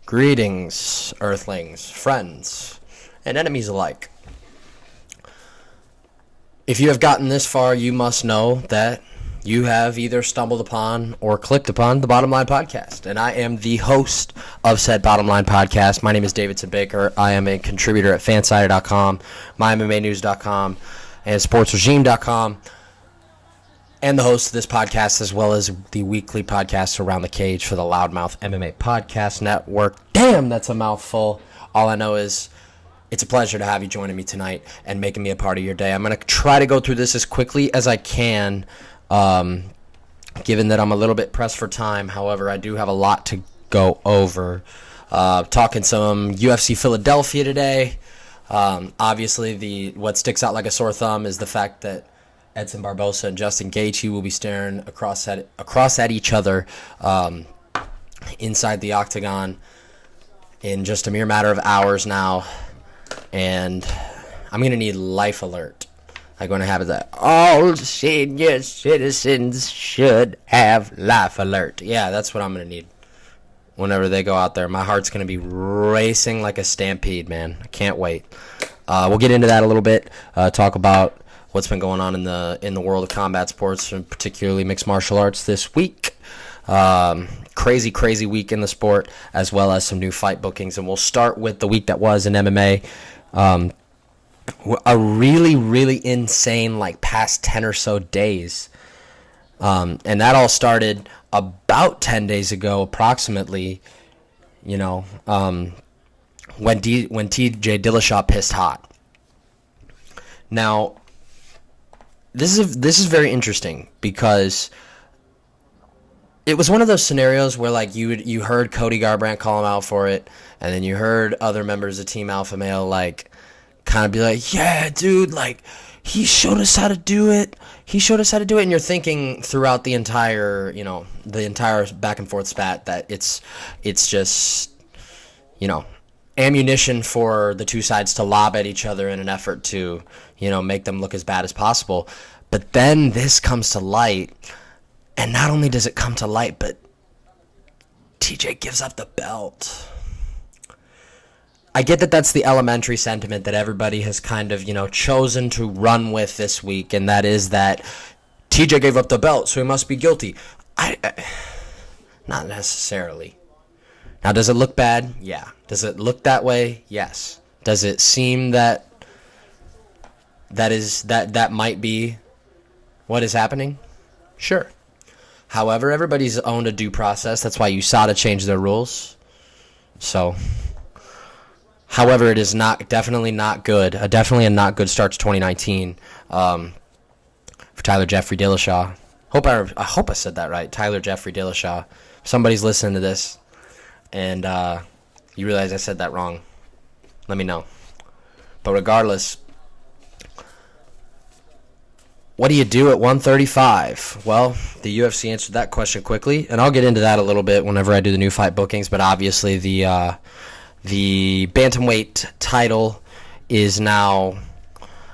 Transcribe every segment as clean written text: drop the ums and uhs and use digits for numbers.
Greetings, Earthlings, friends, and enemies alike. If you have gotten this far, you must know that you have either stumbled upon or clicked upon the Bottom Line Podcast. And I am the host of said Bottom Line Podcast. My name is Davidson Baker. I am a contributor at fansided.com, mymmanews.com, and sportsregime.com. And the host of this podcast, as well as the weekly podcast Around the Cage for the Loudmouth MMA Podcast Network. Damn, that's a mouthful. All I know is it's a pleasure to have you joining me tonight and making me a part of your day. I'm going to try to go through this as quickly as I can, given that I'm a little bit pressed for time. However, I do have a lot to go over. Talking some UFC Philadelphia today. Obviously, what sticks out like a sore thumb is the fact that Edson Barbosa and Justin Gaethje will be staring across at each other inside the octagon in just a mere matter of hours now. And I'm going to need life alert. I'm going to have that, all senior citizens should have life alert. Yeah, that's what I'm going to need whenever they go out there. My heart's going to be racing like a stampede, man. I can't wait. We'll get into that a little bit, talk about what's been going on in the world of combat sports, and particularly mixed martial arts this week. Crazy week in the sport, as well as some new fight bookings. And we'll start with the week that was in MMA. A really insane, past 10 or so days. And that all started about 10 days ago, approximately, when TJ Dillashaw pissed hot. Now, This is very interesting because it was one of those scenarios where you heard Cody Garbrandt call him out for it, and then you heard other members of Team Alpha Male kind of be like, yeah, dude, he showed us how to do it. And you're thinking throughout the entire back and forth spat that it's just, ammunition for the two sides to lob at each other in an effort to, make them look as bad as possible. But then this comes to light, and not only does it come to light, but TJ gives up the belt. I get that that's the elementary sentiment that everybody has kind of, chosen to run with this week, and that is that TJ gave up the belt, so he must be guilty. Not necessarily. Now, does it look bad? Yeah. Does it look that way? Yes. Does it seem that might be what is happening? Sure. However, everybody's owned a due process. That's why USADA changed their rules. So, however, it is definitely not good. Definitely a not good start to 2019 for Tyler Jeffrey Dillashaw. I hope I said that right. Tyler Jeffrey Dillashaw. If somebody's listening to this and you realize I said that wrong, let me know. But regardless, what do you do at 135? Well, the UFC answered that question quickly, and I'll get into that a little bit whenever I do the new fight bookings. But obviously, the bantamweight title is now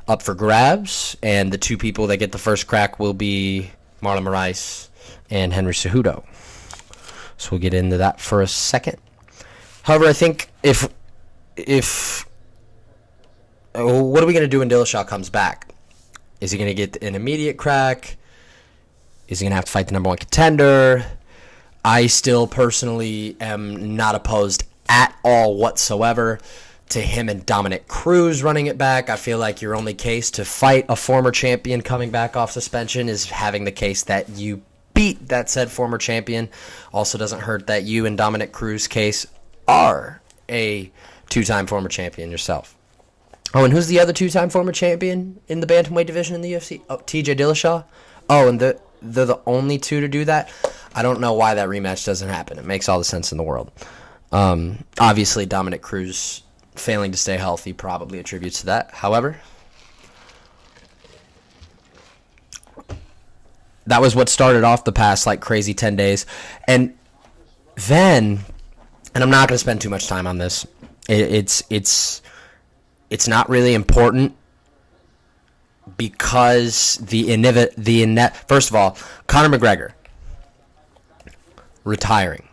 up for grabs, and the two people that get the first crack will be Marlon Moraes and Henry Cejudo. So we'll get into that for a second. However, I think if what are we going to do when Dillashaw comes back? Is he going to get an immediate crack? Is he going to have to fight the number one contender? I still personally am not opposed at all whatsoever to him and Dominic Cruz running it back. I feel like your only case to fight a former champion coming back off suspension is having the case that you beat that said former champion. Also doesn't hurt that you and Dominic Cruz case are a two-time former champion yourself. Oh, and who's the other two-time former champion in the bantamweight division in the UFC? Oh, TJ Dillashaw. Oh, and they're the only two to do that? I don't know why that rematch doesn't happen. It makes all the sense in the world. Obviously, Dominic Cruz failing to stay healthy probably attributes to that. However, that was what started off the past crazy 10 days. And then, and I'm not going to spend too much time on this, it's not really important because first of all, Conor McGregor retiring.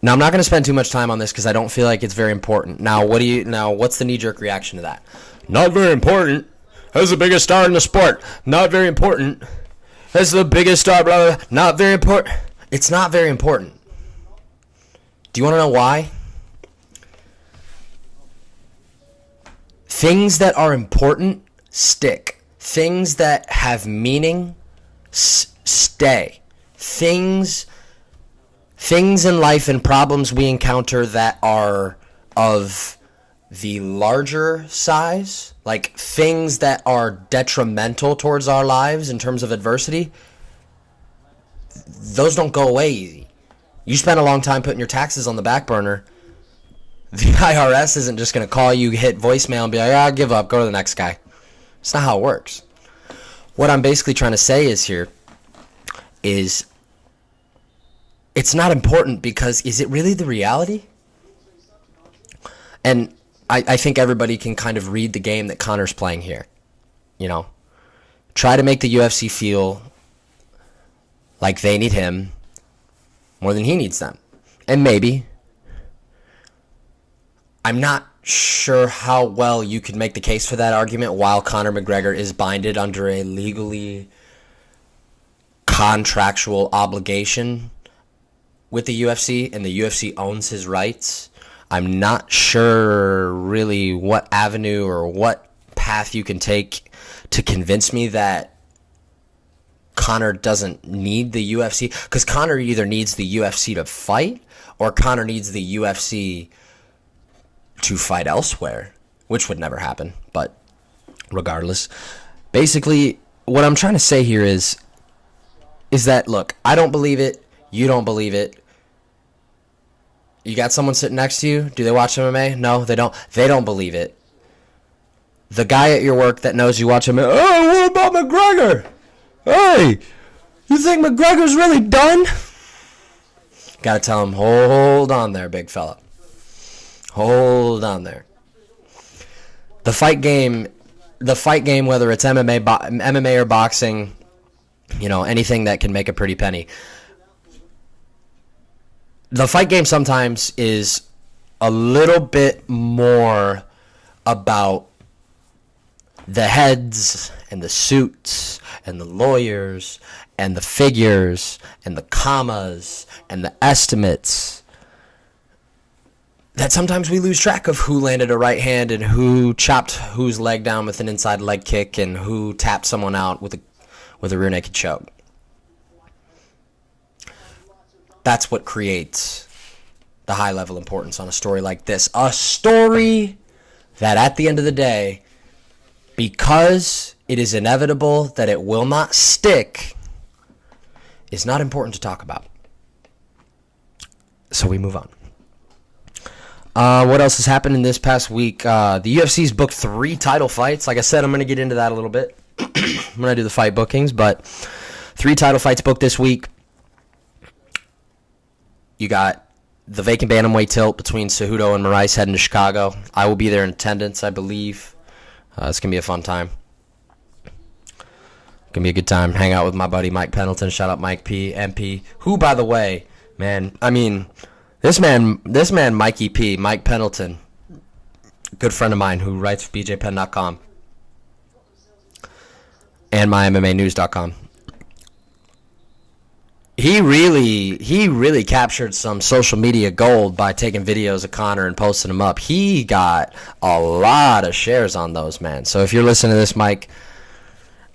Now, I'm not going to spend too much time on this because I don't feel like it's very important. Now, what's the knee-jerk reaction to that? Not very important. That's the biggest star in the sport. Not very important. That's the biggest star, blah, blah. Not very important. It's not very important. Do you want to know why? Things that are important stick. Things that have meaning stay. Things in life and problems we encounter that are of the larger size, like things that are detrimental towards our lives in terms of adversity, those don't go away easy. You spend a long time putting your taxes on the back burner. The IRS isn't just going to call you, hit voicemail, and be like, give up, go to the next guy. It's not how it works. What I'm basically trying to say is it's not important because is it really the reality? And I think everybody can kind of read the game that Conor's playing here. You know, try to make the UFC feel like they need him more than he needs them. And maybe. I'm not sure how well you could make the case for that argument while Conor McGregor is binded under a legally contractual obligation with the UFC, and the UFC owns his rights. I'm not sure really what avenue or what path you can take to convince me that Conor doesn't need the UFC, because Conor either needs the UFC to fight or Conor needs the UFC to fight elsewhere, which would never happen, but regardless. Basically, what I'm trying to say here is that, look, I don't believe it, you don't believe it. You got someone sitting next to you, do they watch MMA? No, they don't. They don't believe it. The guy at your work that knows you watch MMA, oh, what about McGregor? Hey, you think McGregor's really done? Gotta tell him, hold on there, big fella. Hold on there. The fight game, whether it's MMA or boxing, you know, anything that can make a pretty penny. The fight game sometimes is a little bit more about the heads and the suits and the lawyers and the figures and the commas and the estimates, that sometimes we lose track of who landed a right hand and who chopped whose leg down with an inside leg kick and who tapped someone out with a rear naked choke. That's what creates the high level importance on a story like this. A story that at the end of the day, because it is inevitable that it will not stick, is not important to talk about. So we move on. What else has happened in this past week? The UFC's booked 3 title fights. Like I said, I'm going to get into that a little bit. I'm going to do the fight bookings, but 3 title fights booked this week. You got the vacant bantamweight tilt between Cejudo and Moraes heading to Chicago. I will be there in attendance, I believe. It's going to be a fun time. Going to be a good time. Hang out with my buddy Mike Pendleton. Shout out Mike P, MP. Who, by the way, man, I mean, this man, Mikey P, Mike Pendleton, good friend of mine who writes for BJPenn.com and MyMMAnews.com. He really captured some social media gold by taking videos of Conor and posting them up. He got a lot of shares on those, man. So if you're listening to this, Mike,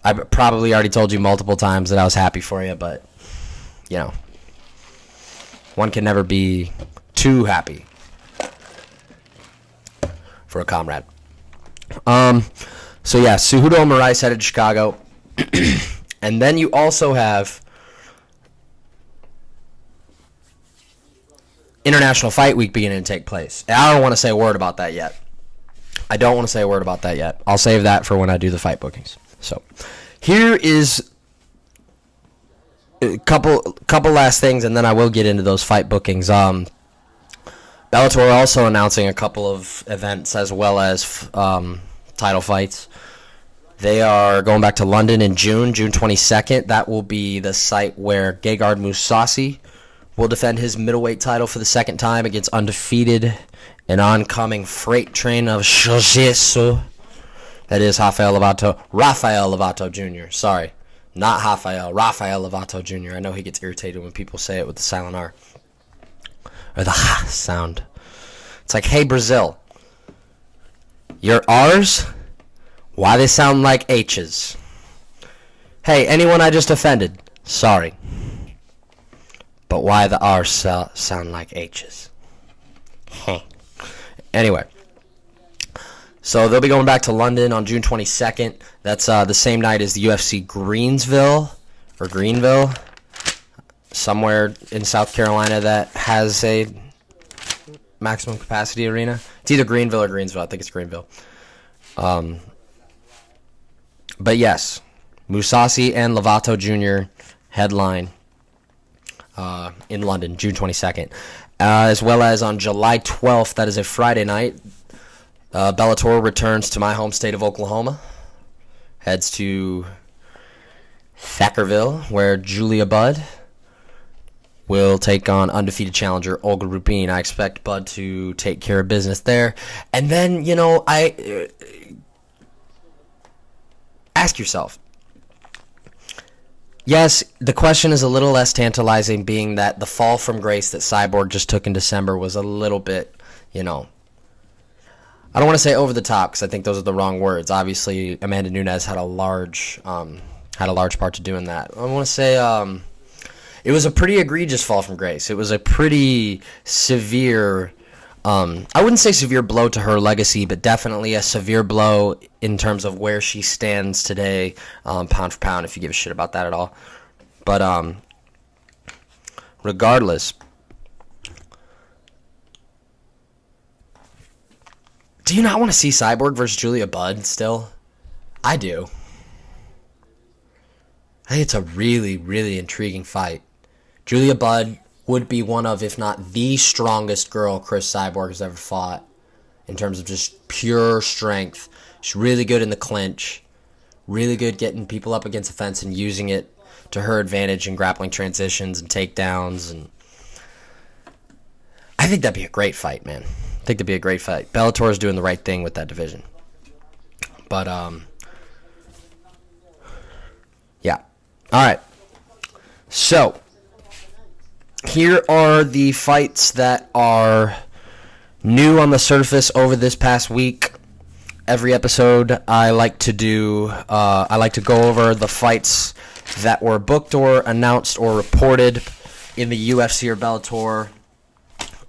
I probably already told you multiple times that I was happy for you, but, you know, one can never be too happy for a comrade. So, yeah, Cejudo and Moraes headed to Chicago. And then you also have International Fight Week beginning to take place. And I don't want to say a word about that yet. I'll save that for when I do the fight bookings. So, here is a couple last things, and then I will get into those fight bookings. Bellator also announcing a couple of events as well as title fights. They are going back to London in June 22nd. That will be the site where Gegard Mousasi will defend his middleweight title for the second time against undefeated and oncoming freight train of Jiu-Jitsu. That is Rafael Lovato Jr. Sorry, not Rafael Lovato Jr. I know he gets irritated when people say it with the silent R. Or the ha sound. It's like, hey, Brazil. Your R's? Why they sound like H's? Hey, anyone I just offended? Sorry. But why the R's sound like H's? Anyway. So they'll be going back to London on June 22nd. That's the same night as the UFC Greenville. Somewhere in South Carolina that has a maximum capacity arena. It's either Greenville or Greensville. I think it's Greenville. But yes, Mousasi and Lovato Jr. headline in London, June 22nd. As well as on July 12th, that is a Friday night, Bellator returns to my home state of Oklahoma. Heads to Thackerville, where Julia Budd will take on undefeated challenger Olga Rubin. I expect Bud to take care of business there. And then, ask yourself. Yes, the question is a little less tantalizing, being that the fall from grace that Cyborg just took in December was a little bit, I don't want to say over the top, because I think those are the wrong words. Obviously, Amanda Nunes had a large part to do in that. I want to say it was a pretty egregious fall from grace. It was a pretty severe, I wouldn't say severe blow to her legacy, but definitely a severe blow in terms of where she stands today, pound for pound, if you give a shit about that at all. But regardless, do you not want to see Cyborg versus Julia Budd still? I do. I think it's a really, really intriguing fight. Julia Budd would be one of, if not the strongest girl Chris Cyborg has ever fought in terms of just pure strength. She's really good in the clinch, really good getting people up against the fence and using it to her advantage in grappling transitions and takedowns. And I think that'd be a great fight, man. I think that'd be a great fight. Bellator is doing the right thing with that division. But, yeah. All right. So, here are the fights that are new on the surface over this past week. Every episode I like to go over the fights that were booked or announced or reported in the UFC or Bellator,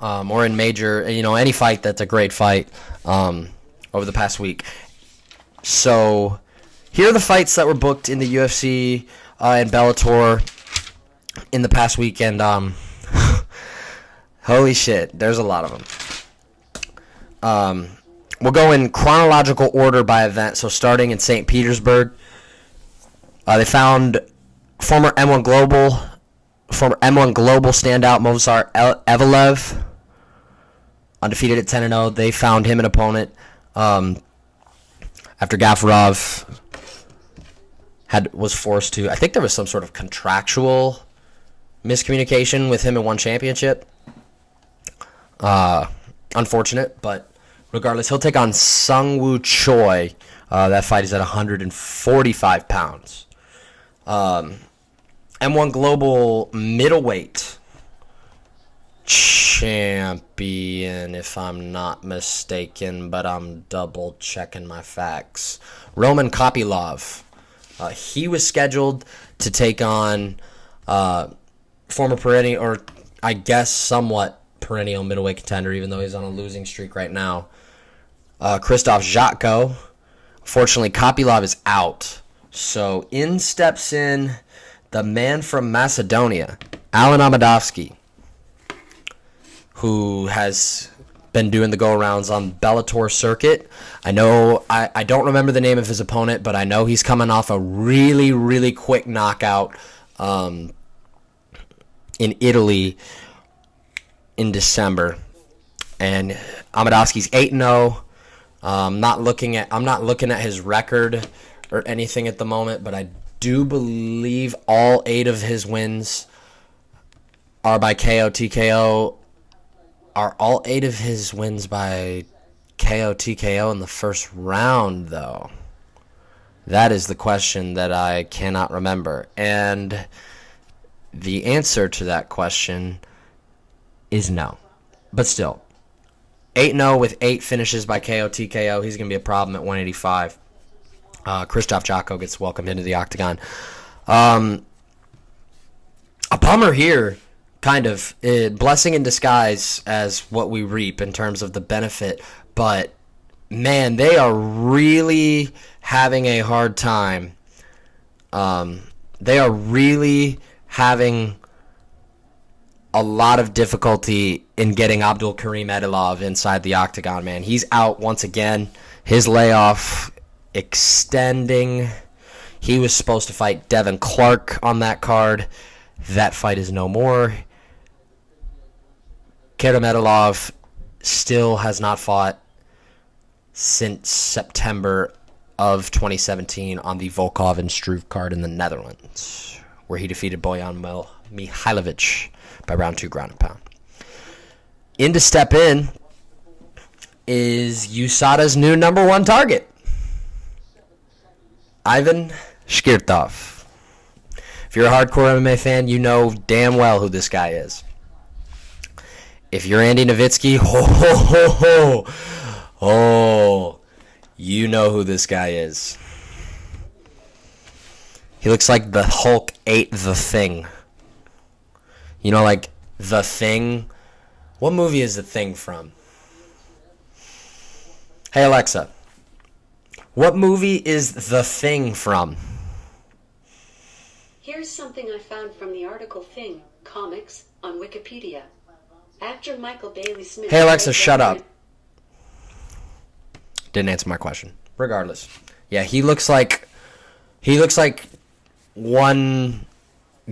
or in major, any fight that's a great fight over the past week. So, here are the fights that were booked in the UFC and Bellator in the past weekend. Holy shit, there's a lot of them. We'll go in chronological order by event. So starting in St. Petersburg, they found former M1 Global standout Movsar Evelev, undefeated at 10-0. They found him an opponent after Gafarov was forced to. I think there was some sort of contractual miscommunication with him in one championship. Unfortunate, but regardless, he'll take on Sungwoo Choi. That fight is at 145 pounds. M1 Global middleweight champion, if I'm not mistaken, but I'm double checking my facts. Roman Kopylov. He was scheduled to take on former perennial, or I guess somewhat perennial middleweight contender, even though he's on a losing streak right now, Krzysztof Jotko. Unfortunately, Kopylov is out. So in steps in the man from Macedonia, Alan Amadovsky, who has been doing the go-arounds on Bellator circuit. I know, I don't remember the name of his opponent, but I know he's coming off a really, really quick knockout in Italy in December. And Amadovsky's 8-0. I'm not looking at his record or anything at the moment, but I do believe all 8 of his wins are by KO, TKO. Are all 8 of his wins by KO, TKO in the first round, though? That is the question that I cannot remember. And the answer to that question is no. But still, 8-0 with 8 finishes by KO, TKO. He's going to be a problem at 185. Krzysztof Jotko gets welcomed into the octagon. A bummer here, kind of. Blessing in disguise as what we reap in terms of the benefit. But, man, they are really having a hard time. They are really having a lot of difficulty in getting Abdul Karim Edilov inside the octagon, man. He's out once again. His layoff extending. He was supposed to fight Devin Clark on that card. That fight is no more. Karim Edilov still has not fought since September of 2017 on the Volkov and Struve card in the Netherlands, where he defeated Bojan Mihailovic by round 2 ground and pound. In to step in is USADA's new number 1 target, Ivan Shkirtov. If you're a hardcore MMA fan, you know damn well who this guy is. If you're Andy Nowitzki, you know who this guy is. He looks like the Hulk ate the Thing. You know, like The Thing. What movie is The Thing from? Hey, Alexa. What movie is The Thing from? Here's something I found from the article Thing, Comics, on Wikipedia. Actor Michael Bailey Smith... Hey, Alexa, shut up. Didn't answer my question. Regardless. Yeah, he looks like one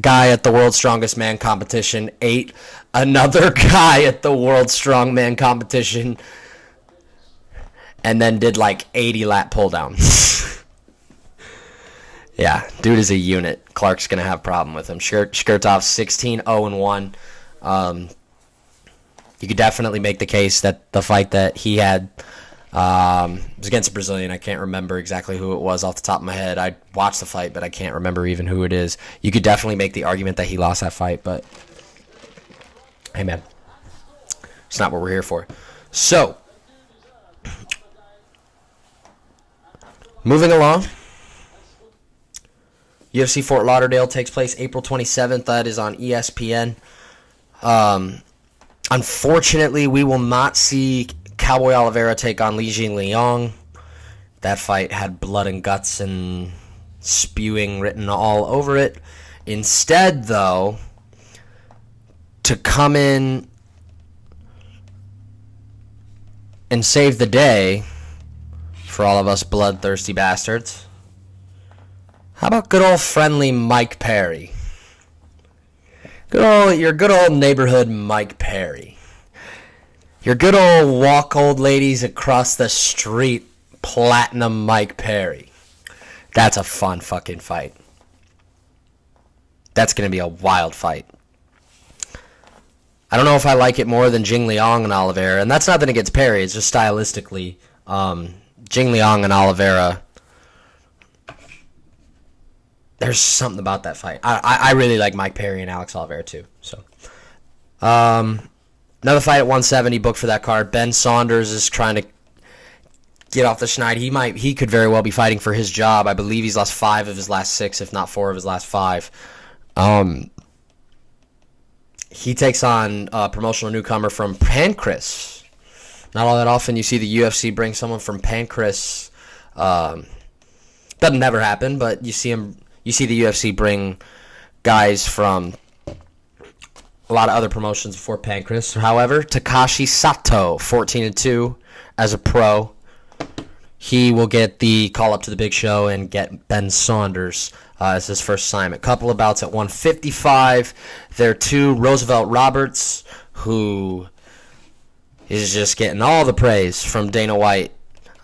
guy at the World's Strongest Man competition ate another guy at the World's Strongman competition and then did like 80 lat pull downs. Yeah, dude is a unit. Clark's going to have a problem with him. Shkirtov 16-0-1. You could definitely make the case that the fight that he had was against a Brazilian. I can't remember exactly who it was off the top of my head. I watched the fight, but I can't remember even who it is. You could definitely make the argument that he lost that fight, but hey, man, it's not what we're here for. So, moving along, UFC Fort Lauderdale takes place April 27th. That is on ESPN. Unfortunately, we will not see Cowboy Oliveira take on Li Jingliang. That fight had blood and guts and spewing written all over it. Instead, though, to come in and save the day for all of us bloodthirsty bastards, how about good old friendly Mike Perry? Your good old neighborhood Mike Perry. Your good old walk old ladies across the street platinum Mike Perry. That's a fun fucking fight. That's going to be a wild fight. I don't know if I like it more than Jing Liang and Oliveira. And that's nothing against Perry. It's just stylistically. Jing Liang and Oliveira. There's something about that fight. I really like Mike Perry and Alex Oliveira too. So, another fight at 170 booked for that card. Ben Saunders is trying to get off the schneid. He could very well be fighting for his job. I believe he's lost 5 of his last 6, if not 4 of his last 5. He takes on a promotional newcomer from Pancras. Not all that often you see the UFC bring someone from Pancras. Doesn't never happen, but you see the UFC bring guys from a lot of other promotions before Pancras. However, Takashi Sato, 14-2 as a pro. He will get the call up to the big show and get Ben Saunders as his first assignment. Couple of bouts at 155. There too, Roosevelt Roberts, who is just getting all the praise from Dana White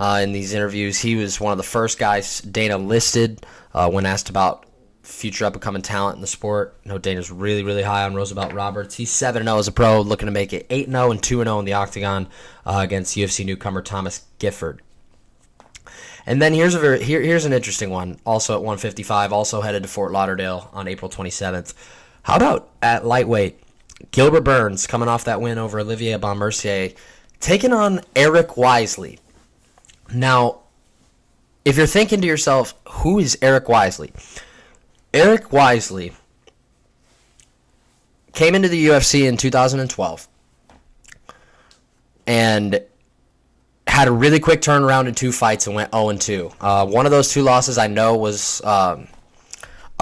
in these interviews. He was one of the first guys Dana listed when asked about future up-and-coming talent in the sport. Dana's really, really high on Roosevelt Roberts. He's 7-0 as a pro, looking to make it 8-0 and 2-0 in the octagon against UFC newcomer Thomas Gifford. And then here's an interesting one, also at 155, also headed to Fort Lauderdale on April 27th. How about at lightweight, Gilbert Burns coming off that win over Olivier Aubin-Mercier, taking on Eric Wisely. Now, if you're thinking to yourself, who is Eric Wisely? Eric Wisely came into the UFC in 2012 and had a really quick turnaround in 2 fights and went 0-2. One of those 2 losses I know was a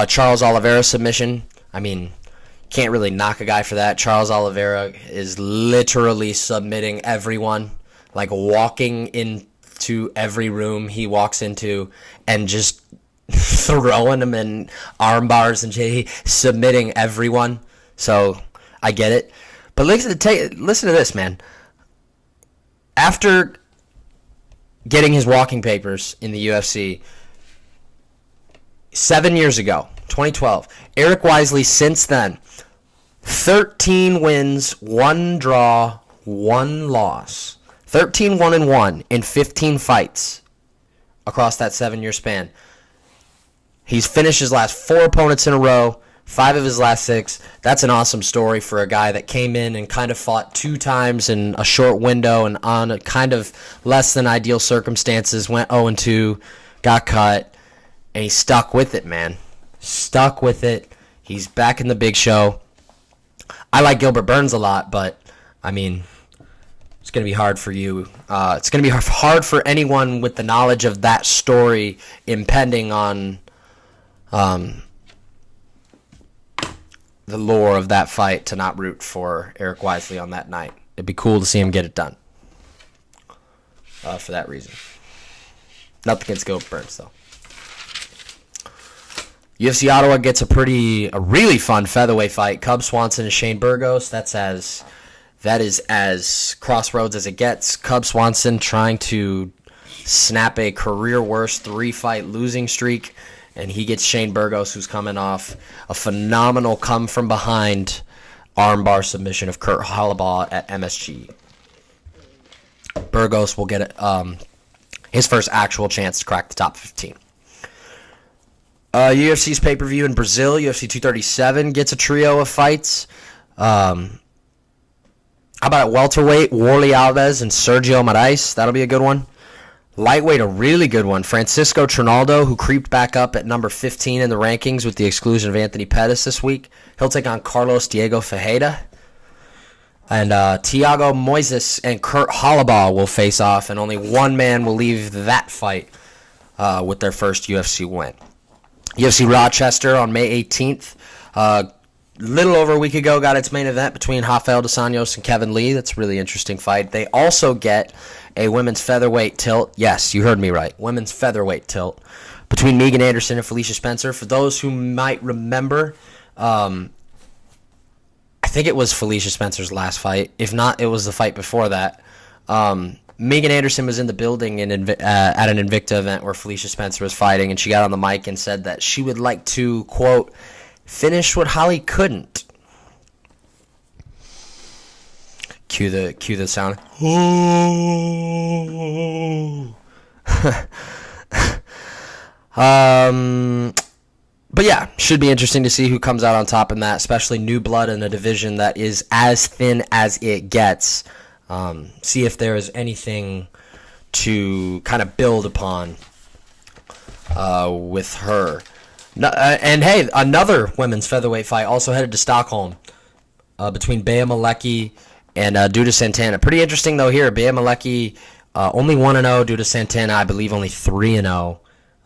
Charles Oliveira submission. I mean, can't really knock a guy for that. Charles Oliveira is literally submitting everyone, like walking into every room he walks into and just throwing them in arm bars and submitting everyone. So I get it. But listen to this, man. After getting his walking papers in the UFC 7 years ago, 2012, Eric Wisely since then, 13 wins, 1 draw, 1 loss. 13-1-1 in 15 fights across that 7-year span. He's finished his last 4 opponents in a row, 5 of his last 6. That's an awesome story for a guy that came in and kind of fought 2 times in a short window and on a kind of less than ideal circumstances, went 0-2, got cut, and he stuck with it, man. Stuck with it. He's back in the big show. I like Gilbert Burns a lot, but, I mean, it's going to be hard for you. It's going to be hard for anyone with the knowledge of that story impending on the lore of that fight to not root for Eric Wisely on that night. It'd be cool to see him get it done for that reason. Nothing against Gilbert Burns, though. UFC Ottawa gets a really fun featherweight fight. Cub Swanson and Shane Burgos. That is as crossroads as it gets. Cub Swanson trying to snap a career worst 3-fight losing streak, and he gets Shane Burgos, who's coming off a phenomenal come from behind armbar submission of Kurt Hollabaugh at MSG. Burgos will get his first actual chance to crack the top 15. UFC's pay-per-view in Brazil, UFC 237, gets a trio of fights. How about at welterweight, Warley Alves and Sergio Moraes? That'll be a good one. Lightweight, a really good one. Francisco Trinaldo, who creeped back up at number 15 in the rankings with the exclusion of Anthony Pettis this week. He'll take on Carlos Diego Ferreira. And Thiago Moises and Kurt Hollabaugh will face off, and only one man will leave that fight with their first UFC win. UFC Rochester on May 18th. Little over a week ago got its main event between Rafael dos Anjos and Kevin Lee. That's a really interesting fight. They also get a women's featherweight tilt. Yes, you heard me right. Women's featherweight tilt between Megan Anderson and Felicia Spencer. For those who might remember, I think it was Felicia Spencer's last fight. If not, it was the fight before that. Megan Anderson was in the building at an Invicta event where Felicia Spencer was fighting, and she got on the mic and said that she would like to, quote, finish what Holly couldn't. Cue the sound. But yeah, should be interesting to see who comes out on top in that, especially new blood in a division that is as thin as it gets. See if there is anything to kind of build upon with her. And hey, another women's featherweight fight also headed to Stockholm between Bea Malecki and Duda Santana. Pretty interesting though here. Bea Malecki only 1-0. Duda Santana, I believe, only 3-0.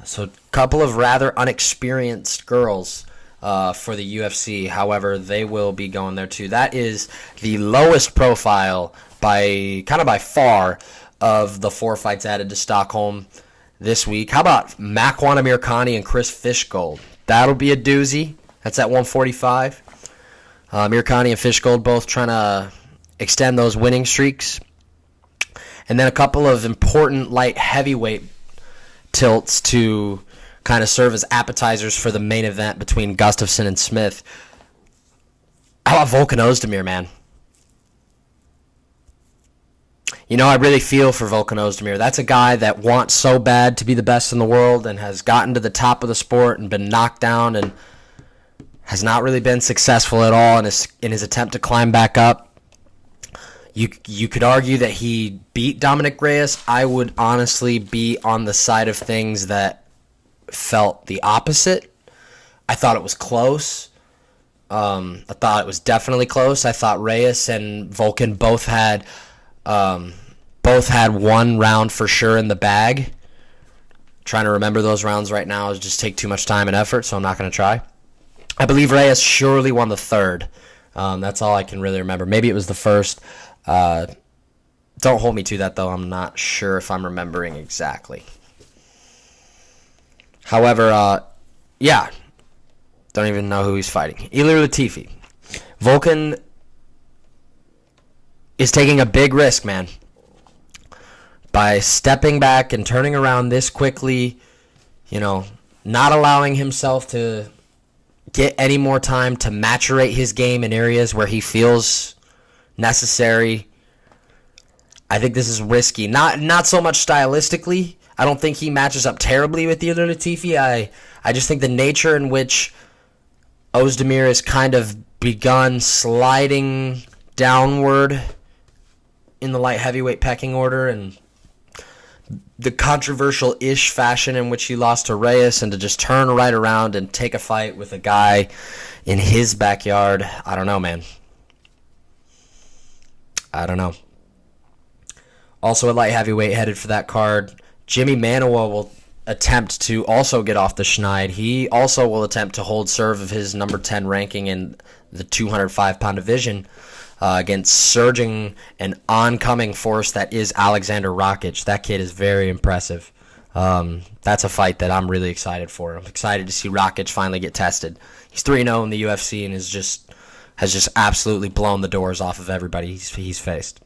So a couple of rather unexperienced girls for the UFC. However, they will be going there too. That is the lowest profile by far of the 4 fights added to Stockholm this week. How about Makwan Amirkhani and Chris Fishgold? That'll be a doozy. That's at 145. Amirkhani and Fishgold both trying to extend those winning streaks. And then a couple of important light heavyweight tilts to kind of serve as appetizers for the main event between Gustafson and Smith. How about Volkan Ozdemir, man? You know, I really feel for Volkan Ozdemir. That's a guy that wants so bad to be the best in the world and has gotten to the top of the sport and been knocked down and has not really been successful at all in his attempt to climb back up. You could argue that he beat Dominic Reyes. I would honestly be on the side of things that felt the opposite. I thought it was close. I thought it was definitely close. I thought Reyes and Volkan both had one round for sure in the bag. Trying to remember those rounds right now is just take too much time and effort, so I'm not going to try. I believe Reyes surely won the third. That's all I can really remember. Maybe it was the first. Don't hold me to that, though. I'm not sure if I'm remembering exactly. However, yeah. Don't even know who he's fighting. Ilir Latifi. Volkan is taking a big risk, man. By stepping back and turning around this quickly, not allowing himself to get any more time to maturate his game in areas where he feels necessary. I think this is risky. Not so much stylistically. I don't think he matches up terribly with Ilir Latifi. I just think the nature in which Ozdemir has kind of begun sliding downward in the light heavyweight pecking order, and the controversial-ish fashion in which he lost to Reyes, and to just turn right around and take a fight with a guy in his backyard. I don't know, man. I don't know. Also, at light heavyweight headed for that card, Jimmy Manuwa will attempt to also get off the schneid. He also will attempt to hold serve of his number 10 ranking in the 205-pound division against surging and oncoming force that is Alexander Rakic. That kid is very impressive. That's a fight that I'm really excited for. I'm excited to see Rakic finally get tested. He's 3-0 in the UFC and has just absolutely blown the doors off of everybody he's faced.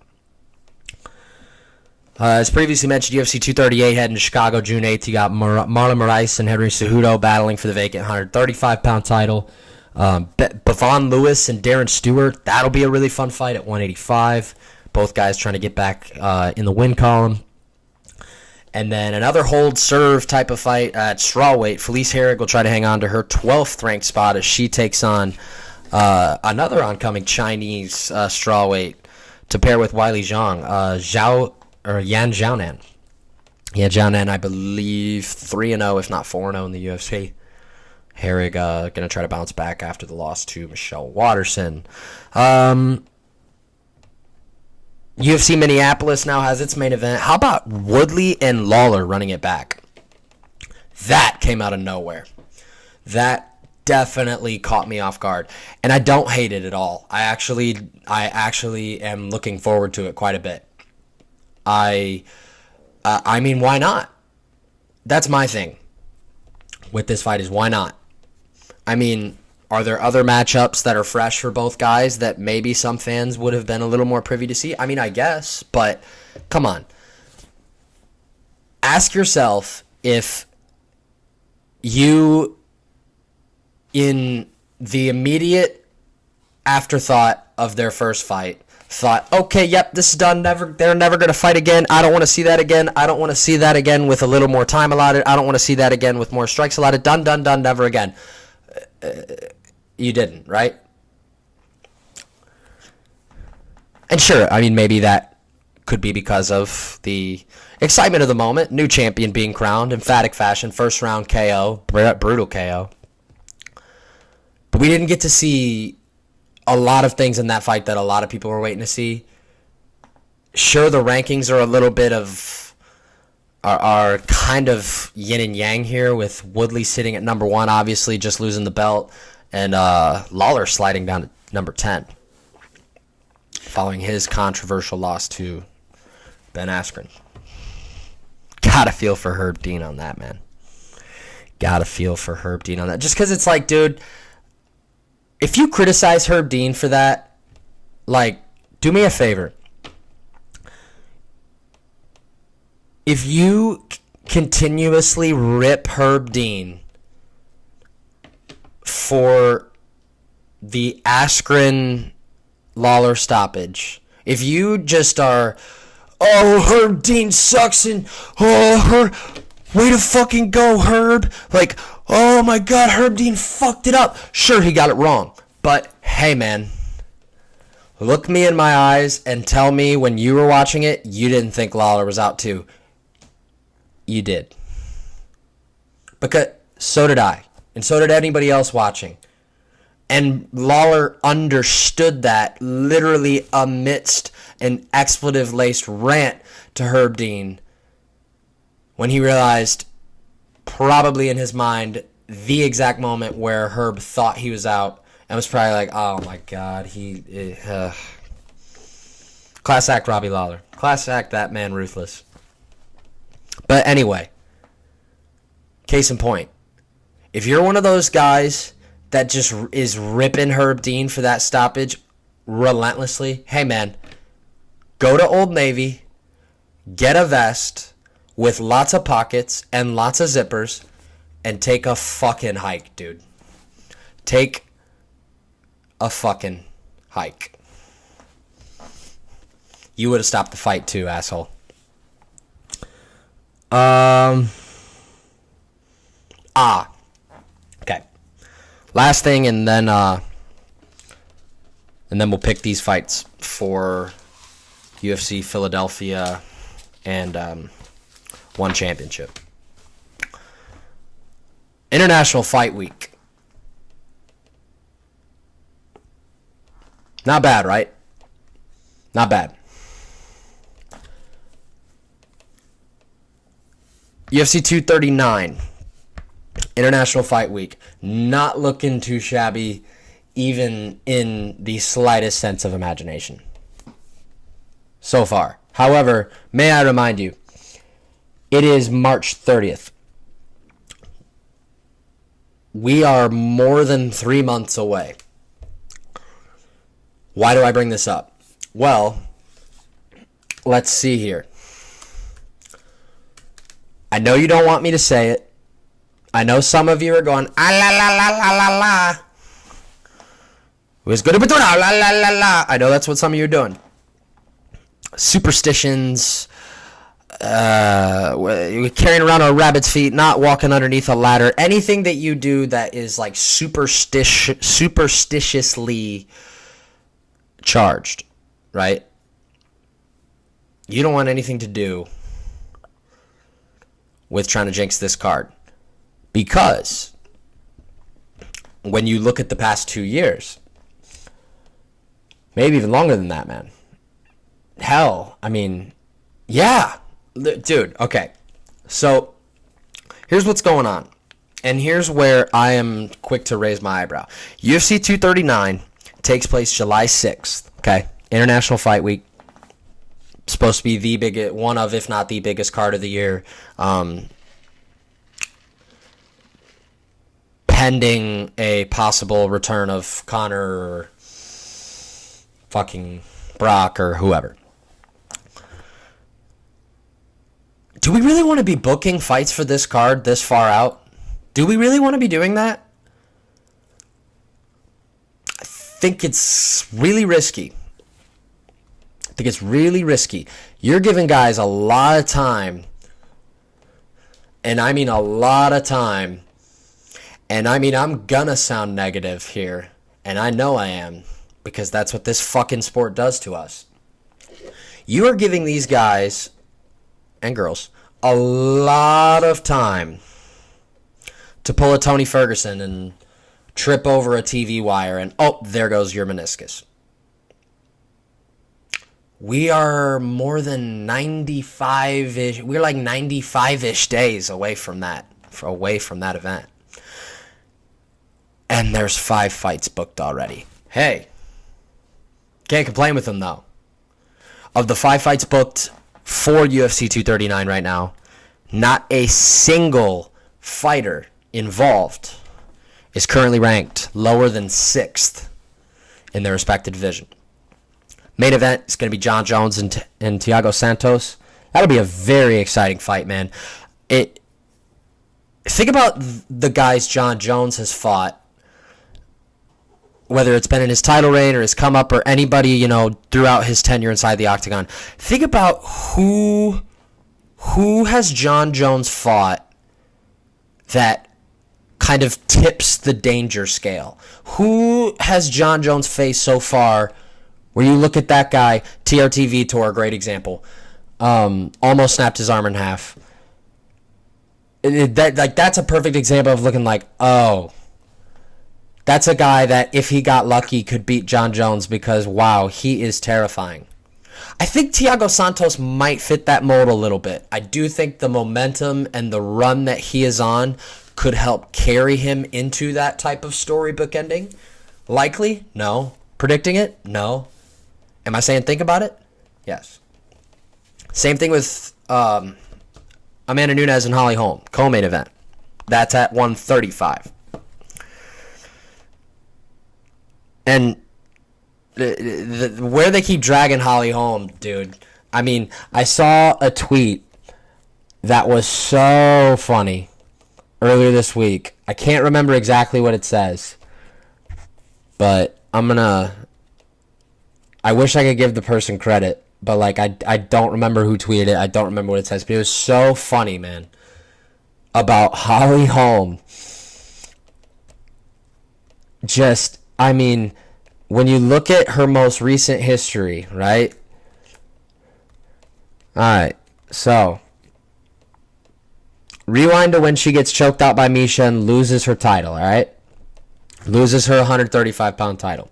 As previously mentioned, UFC 238 heading to Chicago June 8th. You got Marlon Moraes and Henry Cejudo battling for the vacant 135-pound title. Bevon Lewis and Darren Stewart, that'll be a really fun fight at 185. Both guys trying to get back in the win column. And then another hold-serve type of fight at strawweight. Felice Herrig will try to hang on to her 12th ranked spot as she takes on another oncoming Chinese strawweight to pair with Weili Zhang. Yan Xiaonan. Yeah, Xiaonan, I believe, 3-0, if not 4-0 in the UFC. Herrig going to try to bounce back after the loss to Michelle Watterson. UFC Minneapolis now has its main event. How about Woodley and Lawler running it back? That came out of nowhere. That definitely caught me off guard. And I don't hate it at all. I actually am looking forward to it quite a bit. I mean, why not? That's my thing with this fight, is why not? I mean, are there other matchups that are fresh for both guys that maybe some fans would have been a little more privy to see? I mean, I guess, but come on. Ask yourself if you, in the immediate afterthought of their first fight, thought, okay, yep, this is done. They're never going to fight again. I don't want to see that again. I don't want to see that again with a little more time allotted. I don't want to see that again with more strikes allotted. Done, never again. You didn't, right? And sure, I mean, maybe that could be because of the excitement of the moment. New champion being crowned, emphatic fashion, first round KO, brutal KO. But we didn't get to see a lot of things in that fight that a lot of people were waiting to see. Sure, the rankings are a little bit of are kind of yin and yang here, with Woodley sitting at number 1, obviously just losing the belt, and Lawler sliding down to number 10 following his controversial loss to Ben Askren. Gotta feel for Herb Dean on that, man. Gotta feel for Herb Dean on that. Just because it's like, dude, if you criticize Herb Dean for that, like, do me a favor. If you continuously rip Herb Dean for the Askren Lawler stoppage, if you just are, oh, Herb Dean sucks, and oh, way to fucking go, Herb. Like, oh my God, Herb Dean fucked it up. Sure, he got it wrong. But, hey, man, look me in my eyes and tell me when you were watching it, you didn't think Lawler was out too. You did. Because so did I. And so did anybody else watching. And Lawler understood that literally amidst an expletive-laced rant to Herb Dean when he realized, probably in his mind, the exact moment where Herb thought he was out and was probably like, oh my God, class act Robbie Lawler. Class act that man ruthless. But anyway, case in point, if you're one of those guys that just is ripping Herb Dean for that stoppage relentlessly, hey man, go to Old Navy, get a vest with lots of pockets and lots of zippers, and take a fucking hike, dude. Take a fucking hike. You would have stopped the fight too, asshole. Okay. Last thing, and then we'll pick these fights for UFC Philadelphia and One Championship. International Fight Week. Not bad, right? Not bad. UFC 239. International Fight Week. Not looking too shabby, even in the slightest sense of imagination. So far. However, may I remind you, it is March 30th. We are more than 3 months away. Why do I bring this up? Well, let's see here. I know you don't want me to say it. I know some of you are going, ah la la la la la la. It was good to be doing, ah la la la la. I know that's what some of you are doing. Superstitions, carrying around a rabbit's feet, not walking underneath a ladder, anything that you do that is like superstitiously charged, right? You don't want anything to do with trying to jinx this card. Because when you look at the past 2 years, maybe even longer than that, man. Hell, I mean, yeah. Dude, okay. So, here's what's going on. And here's where I am quick to raise my eyebrow. UFC 239 takes place July 6th, okay? International Fight Week. Supposed to be the biggest, one of, if not the biggest card of the year. Pending a possible return of Conor or fucking Brock or whoever. Do we really want to be booking fights for this card this far out? Do we really want to be doing that? I think it's really risky. You're giving guys a lot of time. And I mean a lot of time. And I mean, I'm gonna sound negative here. And I know I am. Because that's what this fucking sport does to us. You are giving these guys and girls a lot of time to pull a Tony Ferguson and trip over a TV wire and, oh, there goes your meniscus. We are more than 95-ish. We're like 95-ish days away from that event. And there's 5 fights booked already. Hey, can't complain with them though. Of the 5 fights booked for UFC 239 right now, not a single fighter involved is currently ranked lower than 6th in their respective division. Main event is going to be John Jones and Thiago Santos. That'll be a very exciting fight, man. Think about the guys John Jones has fought, whether it's been in his title reign or his come up or anybody, throughout his tenure inside the octagon. Think about who has John Jones fought that kind of tips the danger scale. Who has John Jones faced so far where you look at that guy, TRT Vitor, a great example, almost snapped his arm in half. That's a perfect example of looking like, oh, that's a guy that if he got lucky could beat John Jones because, wow, he is terrifying. I think Thiago Santos might fit that mold a little bit. I do think the momentum and the run that he is on could help carry him into that type of storybook ending. Likely? No. Predicting it? No. Am I saying think about it? Yes. Same thing with Amanda Nunes and Holly Holm. Co-main event. That's at 135. And where they keep dragging Holly Holm, dude. I mean, I saw a tweet that was so funny earlier this week. I can't remember exactly what it says, but I wish I could give the person credit, but I don't remember who tweeted it. I don't remember what it says, but it was so funny, man, about Holly Holm. When you look at her most recent history, right? Alright, so rewind to when she gets choked out by Misha and loses her title, alright? Loses her 135-pound title.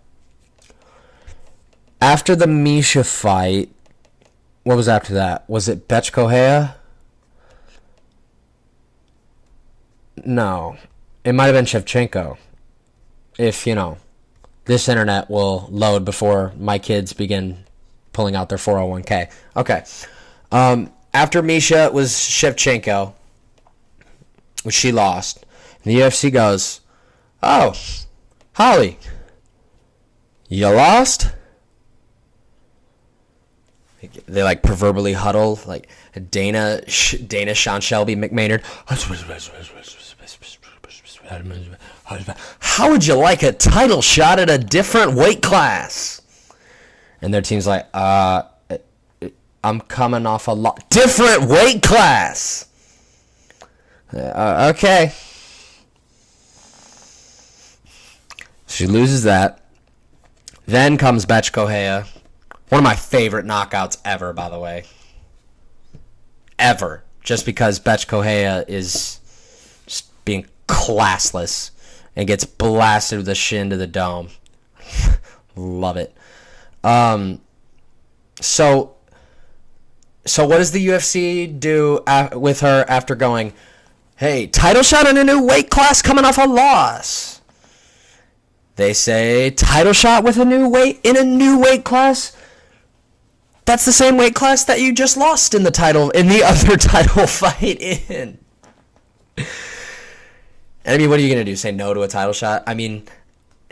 After the Misha fight, what was after that? Was it Betch Correia? No. It might have been Shevchenko. If, this internet will load before my kids begin pulling out their 401k. Okay. After Misha, it was Shevchenko, which she lost. And the UFC goes, oh, Holly, you lost? They proverbially huddle, Dana, Sean Shelby, McMaynard. How would you like a title shot at a different weight class? And their team's like, I'm coming off a lot. Different weight class! Okay. She loses that. Then comes Betch Correia. One of my favorite knockouts ever, by the way. Ever. Just because Betch Correia is just being classless and gets blasted with a shin to the dome. Love it. So what does the UFC do with her after going, hey, title shot in a new weight class coming off a loss? They say, title shot with in a new weight class? That's the same weight class that you just lost in the other title fight in. And what are you going to do? Say no to a title shot?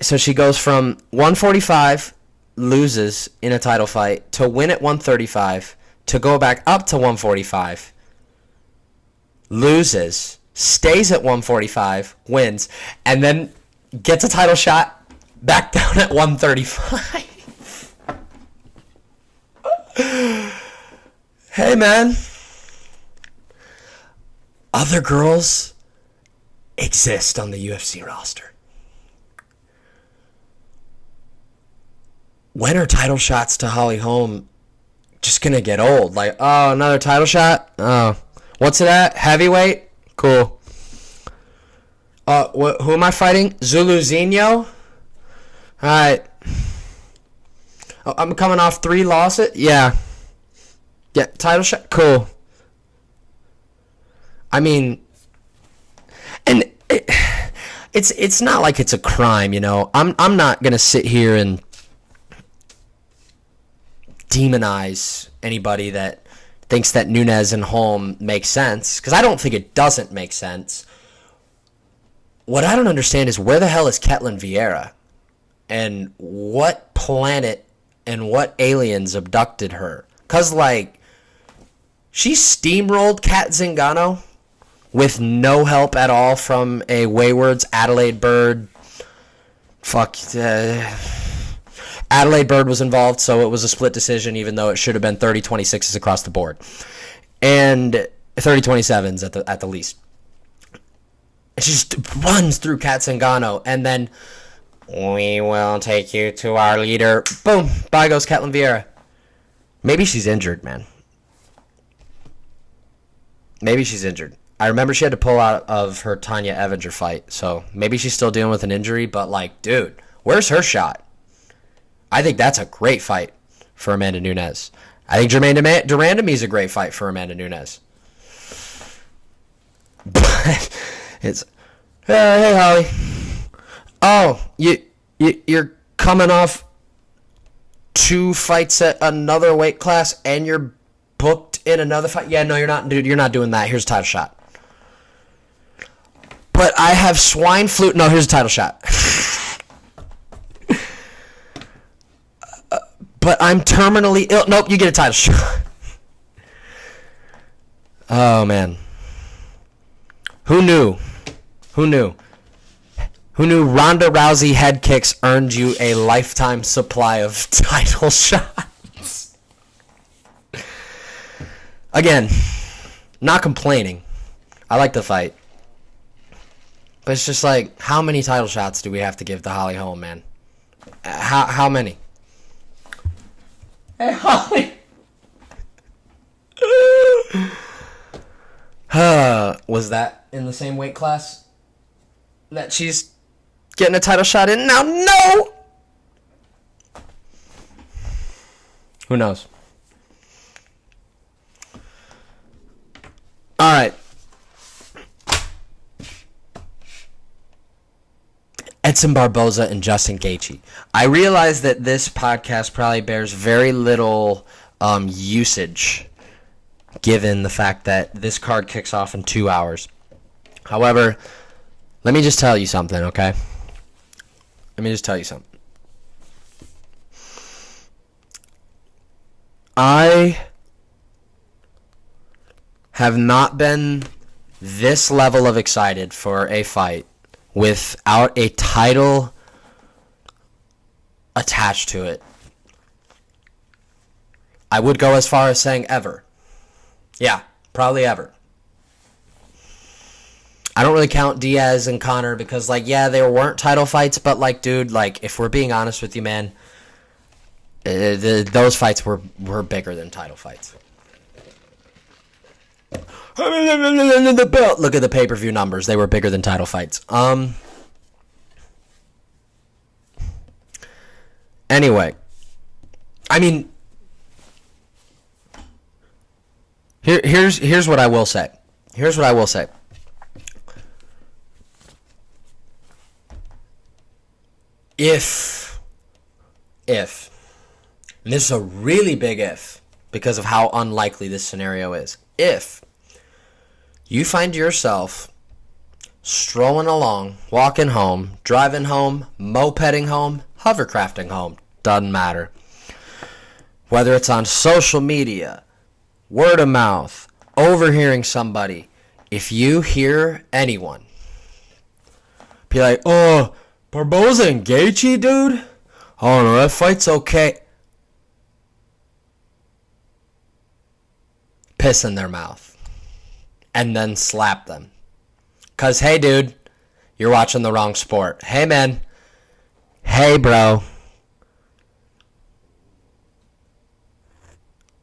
So she goes from 145, loses in a title fight, to win at 135, to go back up to 145, loses, stays at 145, wins, and then gets a title shot back down at 135. Hey, man. Other girls exist on the UFC roster. When are title shots to Holly Holm just gonna get old? Oh, another title shot? Oh. What's it at? Heavyweight? Cool. Who am I fighting? Zuluzinho? Alright. Oh, I'm coming off 3 losses? Yeah. Yeah, title shot? Cool. And it's not like it's a crime, I'm not gonna sit here and demonize anybody that thinks that Nunes and Holm makes sense, because I don't think it doesn't make sense. What I don't understand is where the hell is Ketlin Vieira, and what planet and what aliens abducted her? Because she steamrolled Kat Zingano with no help at all from a Wayward's Adelaide Bird. Adelaide Bird was involved, so it was a split decision, even though it should have been 30-26s across the board. And 30-27s at the least. She just runs through Kat Zingano, and then, we will take you to our leader. Boom, by goes Ketlin Vieira. Maybe she's injured, man. Maybe she's injured. I remember she had to pull out of her Tanya Evinger fight, so maybe she's still dealing with an injury, but, like, dude, where's her shot? I think that's a great fight for Amanda Nunes. I think Jermaine Durandamy's a great fight for Amanda Nunes. But it's, hey, Holly. Oh, you're coming off 2 fights at another weight class, and you're booked in another fight? Yeah, no, you're not, dude. You're not doing that. Here's a title shot. But I have swine flu. No, here's a title shot. But I'm terminally ill. Nope, you get a title shot. Oh, man. Who knew? Who knew Ronda Rousey head kicks earned you a lifetime supply of title shots? Again, not complaining. I like the fight. But it's just like, how many title shots do we have to give to Holly Holm, man? How many? Hey, Holly. Was that in the same weight class that she's getting a title shot in now? No! Who knows? All right. Edson Barboza and Justin Gaethje. I realize that this podcast probably bears very little usage, given the fact that this card kicks off in 2 hours. However, let me just tell you something, okay? Let me just tell you something. I have not been this level of excited for a fight without a title attached to it. I would go as far as saying ever. Yeah, probably ever. I don't really count Diaz and Conor because, like, yeah, they weren't title fights, but, like, dude, like, if we're being honest with you, man, those fights were bigger than title fights. Look at the pay-per-view numbers. They were bigger than title fights. Anyway, I mean, here's what I will say. Here's what I will say. If, and this is a really big if, because of how unlikely this scenario is, if you find yourself strolling along, walking home, driving home, mopeding home, hovercrafting home, doesn't matter. Whether it's on social media, word of mouth, overhearing somebody, if you hear anyone be like, oh, Barboza and Gaethje, dude? Oh, no, that fight's okay. Piss in their mouth. And then slap them. Because, hey, dude, you're watching the wrong sport. Hey, man. Hey, bro.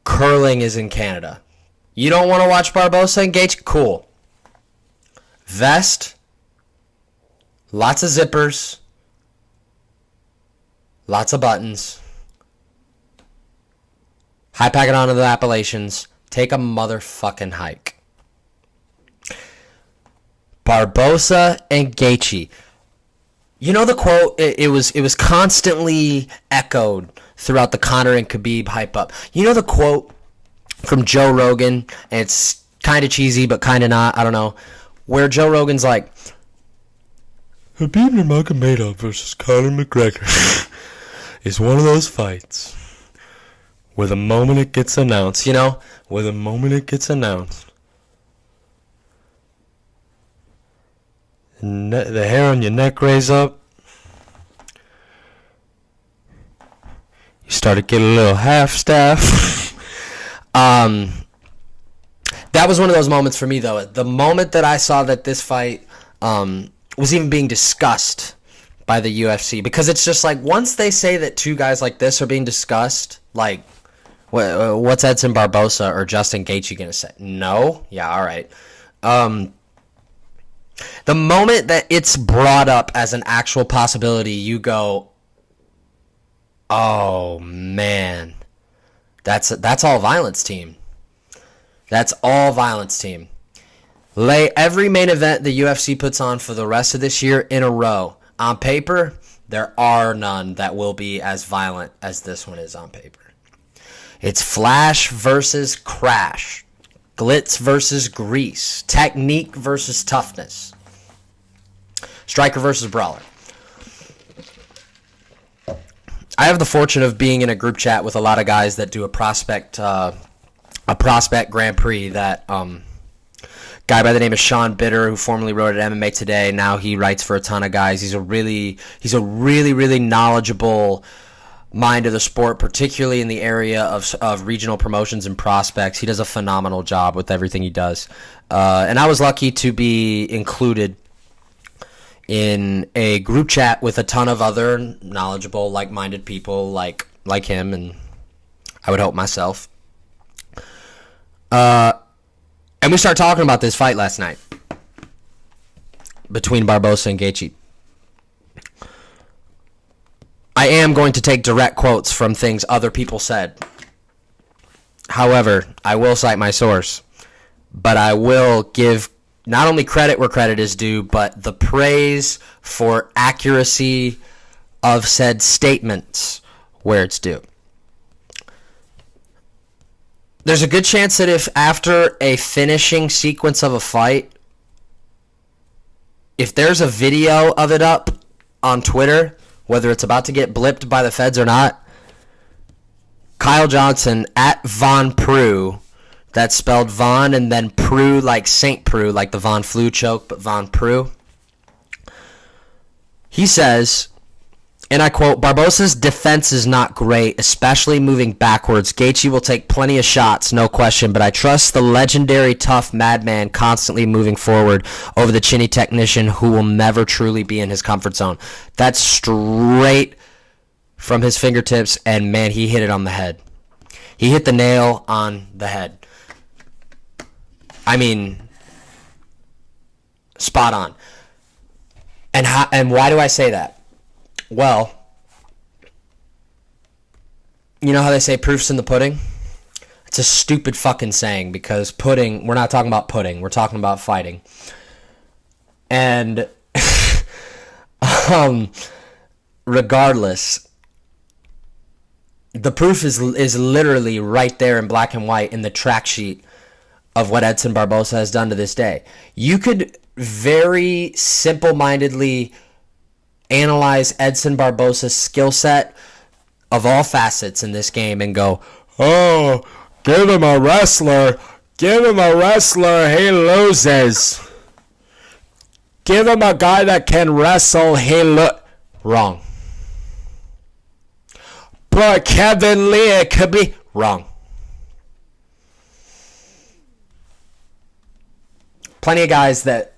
Curling is in Canada. You don't want to watch Barboza and Gaethje? Cool. Vest. Lots of zippers. Lots of buttons. High packet onto the Appalachians. Take a motherfucking hike. Barboza and Gaethje. You know the quote? It was constantly echoed throughout the Conor and Khabib hype up. You know the quote from Joe Rogan? And it's kind of cheesy, but kind of not. I don't know. Where Joe Rogan's like, Khabib Nurmagomedov versus Conor McGregor is one of those fights where the moment it gets announced, where the moment it gets announced, the hair on your neck raise up. You start to get a little half staff. That was one of those moments for me, though. The moment that I saw that this fight was even being discussed by the UFC, because it's just like, once they say that two guys like this are being discussed, like, what's Edson Barboza or Justin Gaethje gonna say? No? Yeah, all right. The moment that it's brought up as an actual possibility, you go, oh man, that's all violence, team. That's all violence, team. Lay every main event the UFC puts on for the rest of this year in a row. On paper, there are none that will be as violent as this one is on paper. It's flash versus crash. Glitz versus grease. Technique versus toughness. Striker versus brawler. I have the fortune of being in a group chat with a lot of guys that do a prospect Grand Prix. That guy by the name of Sean Bitter, who formerly wrote at MMA Today, now he writes for a ton of guys. He's a really knowledgeable mind of the sport, particularly in the area of regional promotions and prospects. He does a phenomenal job with everything he does. And I was lucky to be included in a group chat with a ton of other knowledgeable, like-minded people like him, and I would hope myself. And we start talking about this fight last night between Barboza and Gaethje. I am going to take direct quotes from things other people said. However, I will cite my source, but I will give not only credit where credit is due, but the praise for accuracy of said statements where it's due. There's a good chance that if after a finishing sequence of a fight, if there's a video of it up on Twitter, whether it's about to get blipped by the feds or not, Kyle Johnson at Von Prue, that's spelled Von and then Prue like St. Prue, like the Von Flu choke, but Von Prue. He says, and I quote, "Barboza's defense is not great, especially moving backwards. Gaethje will take plenty of shots, no question, but I trust the legendary tough madman constantly moving forward over the chinny technician who will never truly be in his comfort zone." That's straight from his fingertips, and man, he hit it on the head. He hit the nail on the head. I mean, spot on. And why do I say that? Well, you know how they say proof's in the pudding? It's a stupid fucking saying, because pudding, we're not talking about pudding, we're talking about fighting. And regardless, the proof is literally right there in black and white in the track sheet of what Edson Barboza has done to this day. You could very simple-mindedly analyze Edson Barboza's skill set of all facets in this game and go, oh, give him a wrestler, he loses. Give him a guy that can wrestle, Wrong. But Kevin Lee, it could be wrong. Plenty of guys that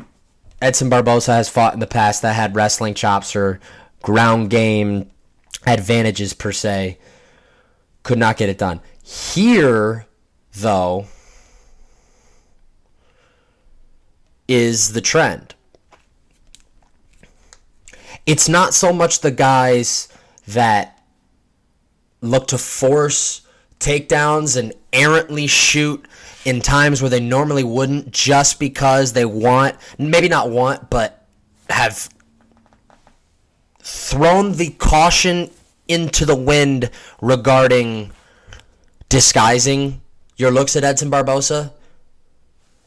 Edson Barboza has fought in the past that had wrestling chops or ground game advantages per se could not get it done. Here, though, is the trend. It's not so much the guys that look to force takedowns and errantly shoot in times where they normally wouldn't, just because they want, maybe not want, but have thrown the caution into the wind regarding disguising your looks at Edson Barboza.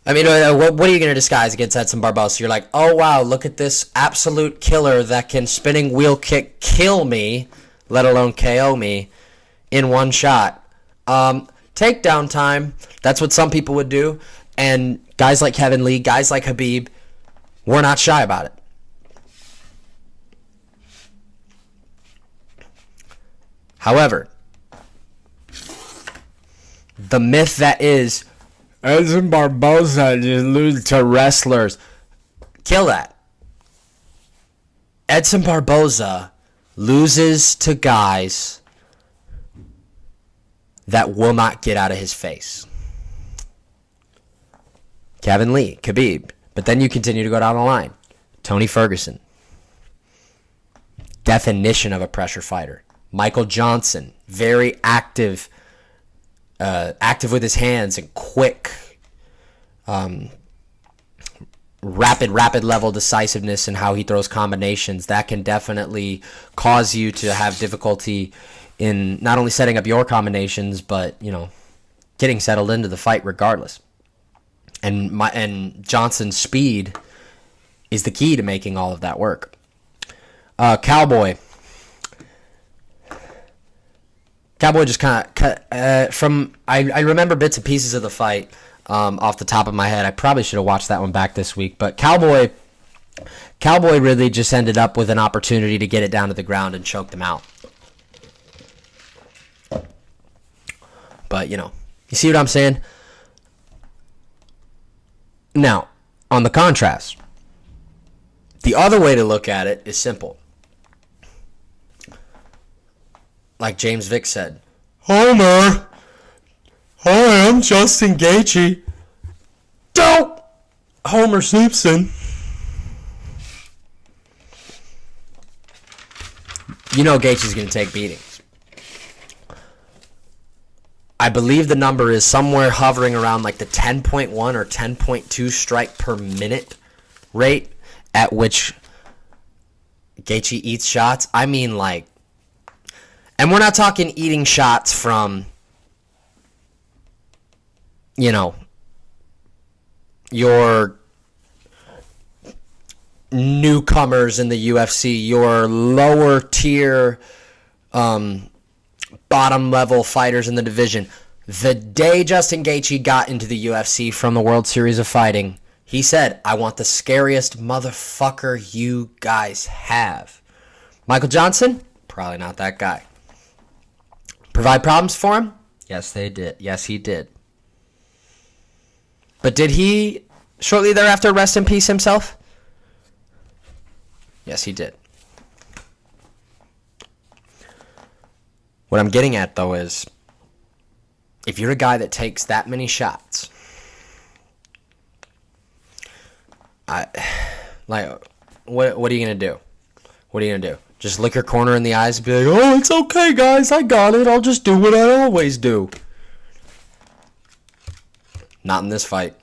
I mean, what are you going to disguise against Edson Barboza? You're like, oh wow, look at this absolute killer that can spinning wheel kick kill me, let alone KO me in one shot. Takedown time, that's what some people would do. And guys like Kevin Lee, guys like Khabib, we're not shy about it. However, the myth that is Edson Barboza just loses to wrestlers, kill that. Edson Barboza loses to guys that will not get out of his face. Kevin Lee, Khabib. But then you continue to go down the line. Tony Ferguson. Definition of a pressure fighter. Michael Johnson. Very active. Active with his hands and quick. Rapid level decisiveness in how he throws combinations. That can definitely cause you to have difficulty in not only setting up your combinations, but, getting settled into the fight regardless. And Johnson's speed is the key to making all of that work. Cowboy just kind of cut I remember bits and pieces of the fight off the top of my head. I probably should have watched that one back this week, but Cowboy really just ended up with an opportunity to get it down to the ground and choke them out. But, you see what I'm saying? Now, on the contrast, the other way to look at it is simple. Like James Vick said, Homer, I am Justin Gaethje. Don't! Homer Simpson. Gaethje's going to take beatings. I believe the number is somewhere hovering around like the 10.1 or 10.2 strike per minute rate at which Gaethje eats shots. I mean, and we're not talking eating shots from, your newcomers in the UFC, your lower tier, bottom level fighters in the division. The day Justin Gaethje got into the UFC from the World Series of Fighting, he said, I want the scariest motherfucker you guys have. Michael Johnson? Probably not that guy. Provide problems for him? Yes, they did. Yes, he did. But did he shortly thereafter rest in peace himself? Yes, he did. What I'm getting at, though, is if you're a guy that takes that many shots, what are you going to do? What are you going to do? Just lick your corner in the eyes and be like, oh, it's okay, guys, I got it. I'll just do what I always do. Not in this fight.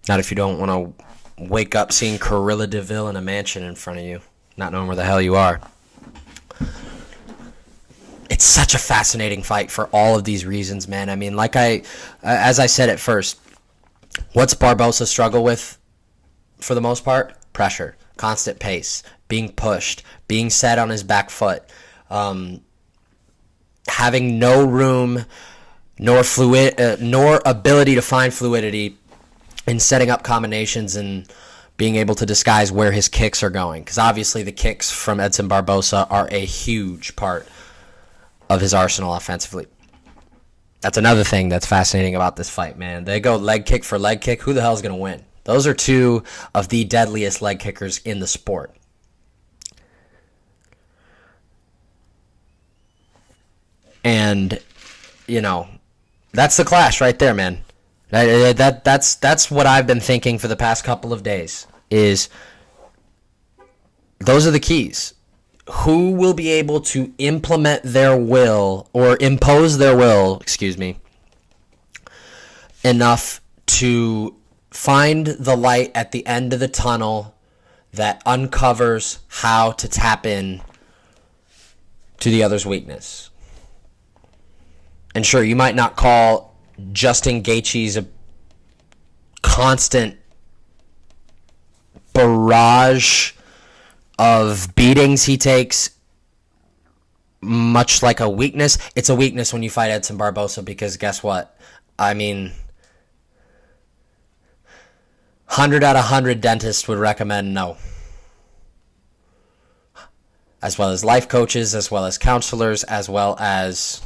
Not if you don't want to wake up seeing Corilla DeVille in a mansion in front of you, not knowing where the hell you are. It's such a fascinating fight for all of these reasons, man. I mean, as I said at first, what's Barboza struggle with for the most part? Pressure, constant pace, being pushed, being set on his back foot, having no room nor ability to find fluidity in setting up combinations and being able to disguise where his kicks are going. Because obviously the kicks from Edson Barboza are a huge part of his arsenal offensively. That's another thing that's fascinating about this fight, man. They go leg kick for leg kick. Who the hell is going to win? Those are two of the deadliest leg kickers in the sport. And, that's the clash right there, man. That's what I've been thinking for the past couple of days, is those are the keys. Who will be able to implement their will, or impose their will, enough to find the light at the end of the tunnel that uncovers how to tap in to the other's weakness. And sure, you might not call Justin Gaethje's a constant barrage of beatings he takes much like a weakness. It's a weakness when you fight Edson Barboza, because guess what? I mean, 100 out of 100 dentists would recommend no. as well as life coaches, as well as counselors, as well as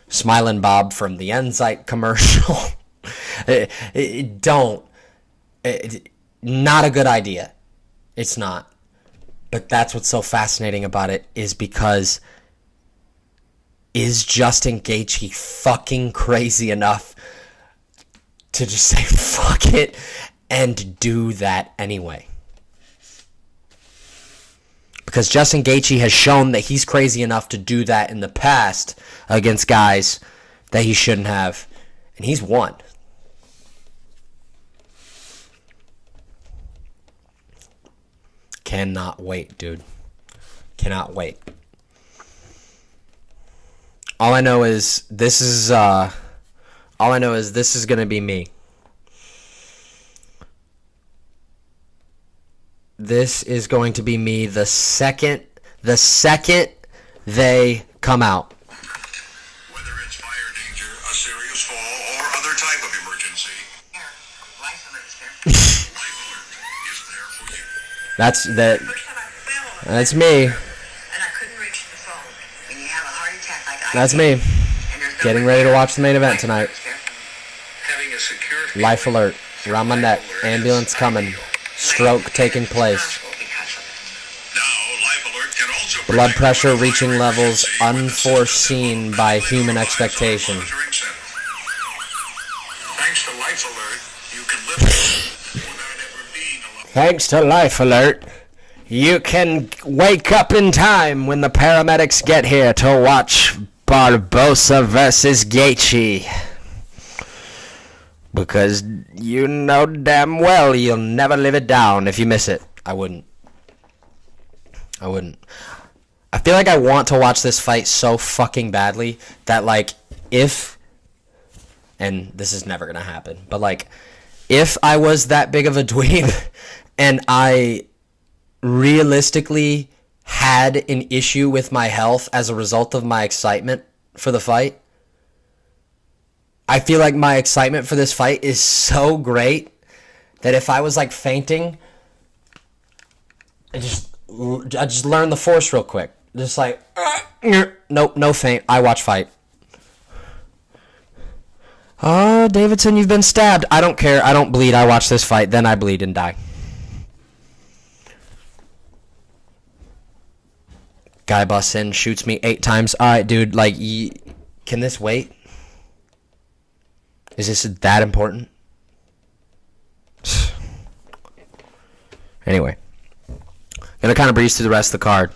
Smiling Bob from the Enzyte commercial. Not a good idea. It's not. But that's what's so fascinating about it, is because is Justin Gaethje fucking crazy enough to just say fuck it and do that anyway? Because Justin Gaethje has shown that he's crazy enough to do that in the past against guys that he shouldn't have, and he's won. Cannot wait, dude. Cannot wait. All I know is this is going to be me. This is going to be me the second they come out. Whether it's fire danger, a serious fall, or other type of emergency, Life Alert is there for you. That's me. And I couldn't reach the phone. When you have a heart attack like I That's did, me. and there's no Getting way ready to out, watch the main event Life tonight. Alert's there for me. Having a secure Life alert. Around my neck. Ambulance coming. Stroke taking place. Responsible because of it. Now, Life Alert can also Blood protect pressure you from reaching emergency levels with the unforeseen by human expectation. monitoring center. Thanks to Life Alert, you can live without ever being alone. Thanks to Life Alert, you can wake up in time when the paramedics get here to watch Barbosa versus Gaethje. Because you know damn well you'll never live it down if you miss it. I wouldn't. I feel like I want to watch this fight so fucking badly that, like, if, and this is never going to happen, but, like, if I was that big of a dweeb and I realistically had an issue with my health as a result of my excitement for the fight, I feel like my excitement for this fight is so great that if I was, like, fainting, I just learn the force real quick. Just like, nope, no faint. I watch fight. Oh, Davidson, you've been stabbed. I don't care. I don't bleed. I watch this fight. Then I bleed and die. Guy busts in, shoots me 8 times. All right, dude, like, can this wait? Is this that important? Anyway, gonna kind of breeze through the rest of the card.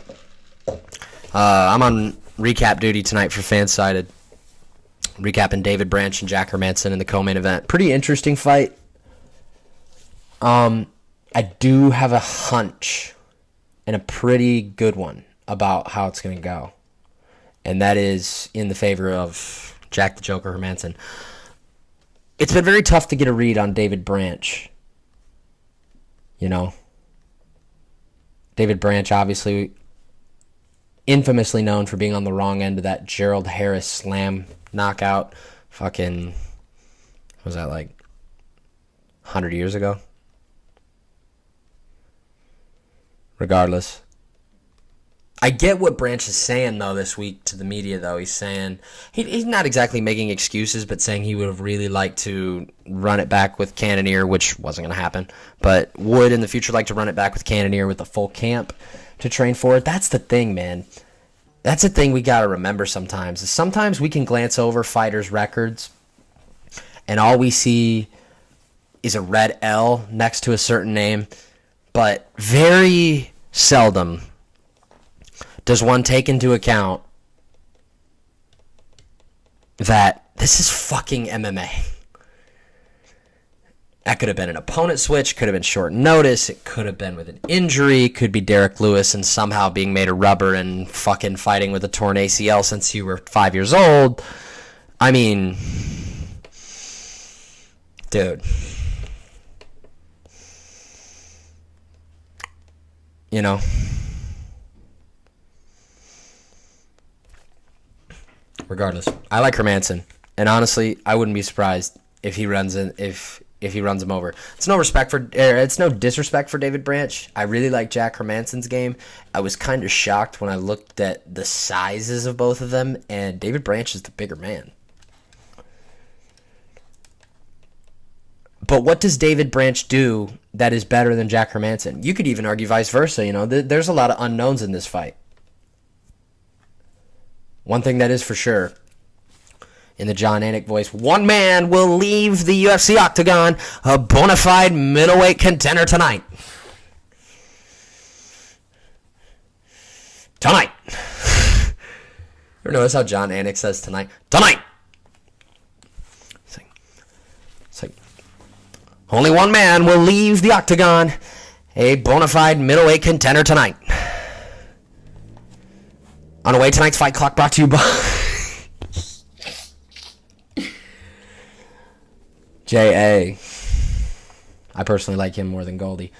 I'm on recap duty tonight for Fansided. Recapping David Branch and Jack Hermanson in the co-main event. Pretty interesting fight. I do have a hunch, and a pretty good one, about how it's going to go. And that is in the favor of Jack the Joker Hermanson. It's been very tough to get a read on David Branch. You know? David Branch, obviously, infamously known for being on the wrong end of that Gerald Harris slam knockout. Fucking, what was that, like 100 years ago? Regardless. I get what Branch is saying, though, this week to the media, though. He's saying, he's not exactly making excuses, but saying he would have really liked to run it back with Cannonier, which wasn't going to happen, but would in the future like to run it back with Cannonier with a full camp to train for it. That's the thing, man. That's the thing we got to remember sometimes. Is sometimes we can glance over fighters' records, and all we see is a red L next to a certain name, but very seldom does one take into account that this is fucking MMA. That could have been an opponent switch, could have been short notice, it could have been with an injury, could be Derek Lewis and somehow being made of rubber and fucking fighting with a torn ACL since you were 5 years old. I mean, dude. You know? Regardless, I like Hermanson, and honestly, I wouldn't be surprised if he runs in if if he runs him over. It's no disrespect for David Branch. I really like Jack Hermansson's game. I was kind of shocked when I looked at the sizes of both of them, and David Branch is the bigger man. But what does David Branch do that is better than Jack Hermansson? You could even argue vice versa. There's a lot of unknowns in this fight. One thing that is for sure, in the John Anik voice, one man will leave the UFC octagon a bona fide middleweight contender tonight. Tonight. You ever notice how John Anik says tonight? Tonight. It's like only one man will leave the octagon a bona fide middleweight contender tonight. On the way, tonight's Fight Clock brought to you by J.A. I personally like him more than Goldie.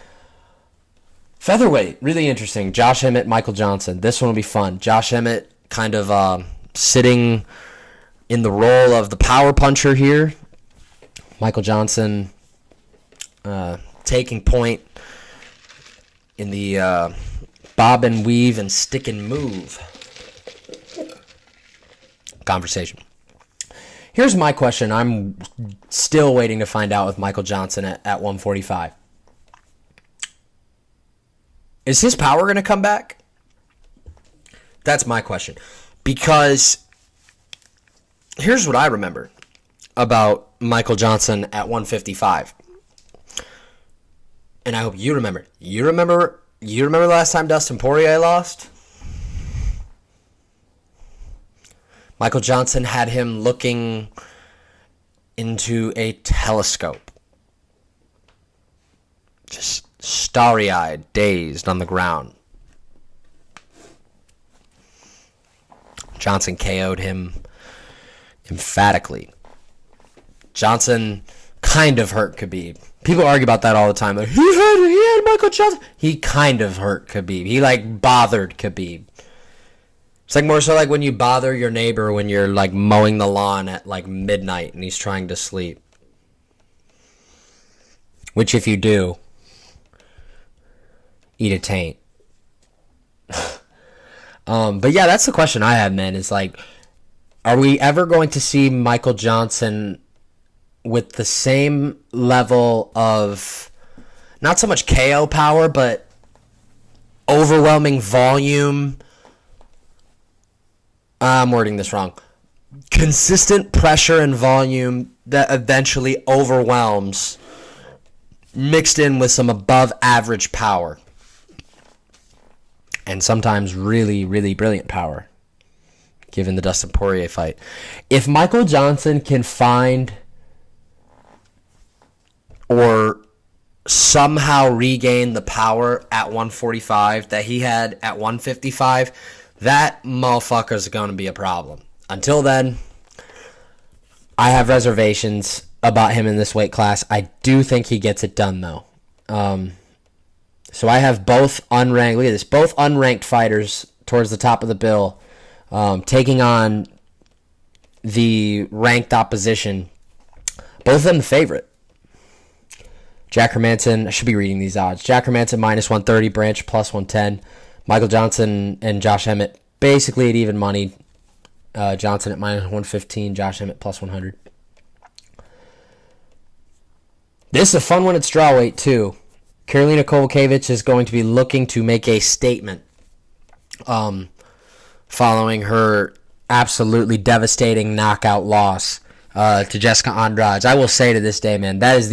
Featherweight, really interesting. Josh Emmett, Michael Johnson. This one will be fun. Josh Emmett kind of sitting in the role of the power puncher here. Michael Johnson taking point in the bob and weave and stick and move conversation. Here's my question. I'm still waiting to find out with Michael Johnson at 145. Is his power going to come back? That's my question. Because here's what I remember about Michael Johnson at 155. And I hope you remember. You remember the last time Dustin Poirier lost? Michael Johnson had him looking into a telescope. Just starry-eyed, dazed on the ground. Johnson KO'd him emphatically. Johnson kind of hurt Khabib. People argue about that all the time. Like, he had Michael Johnson. He kind of hurt Khabib. He, bothered Khabib. It's more so like when you bother your neighbor when you're, mowing the lawn at, midnight and he's trying to sleep. Which, if you do, eat a taint. But, yeah, that's the question I have, man, is, are we ever going to see Michael Johnson with the same level of, not so much KO power, but overwhelming volume? I'm wording this wrong. Consistent pressure and volume that eventually overwhelms, mixed in with some above average power. And sometimes really, really brilliant power, given the Dustin Poirier fight. If Michael Johnson can find or somehow regain the power at 145 that he had at 155, that motherfucker's going to be a problem. Until then, I have reservations about him in this weight class. I do think he gets it done, though. So I have both unranked, look at this, both unranked fighters towards the top of the bill, taking on the ranked opposition. Both of them the favorite. Jack Hermansson, I should be reading these odds. Jack Hermansson minus 130, Branch plus 110. Michael Johnson and Josh Emmett basically at even money. Johnson at minus 115, Josh Emmett plus 100. This is a fun one at strawweight, too. Karolina Kowalkiewicz is going to be looking to make a statement following her absolutely devastating knockout loss to Jessica Andrade. I will say to this day, man, that is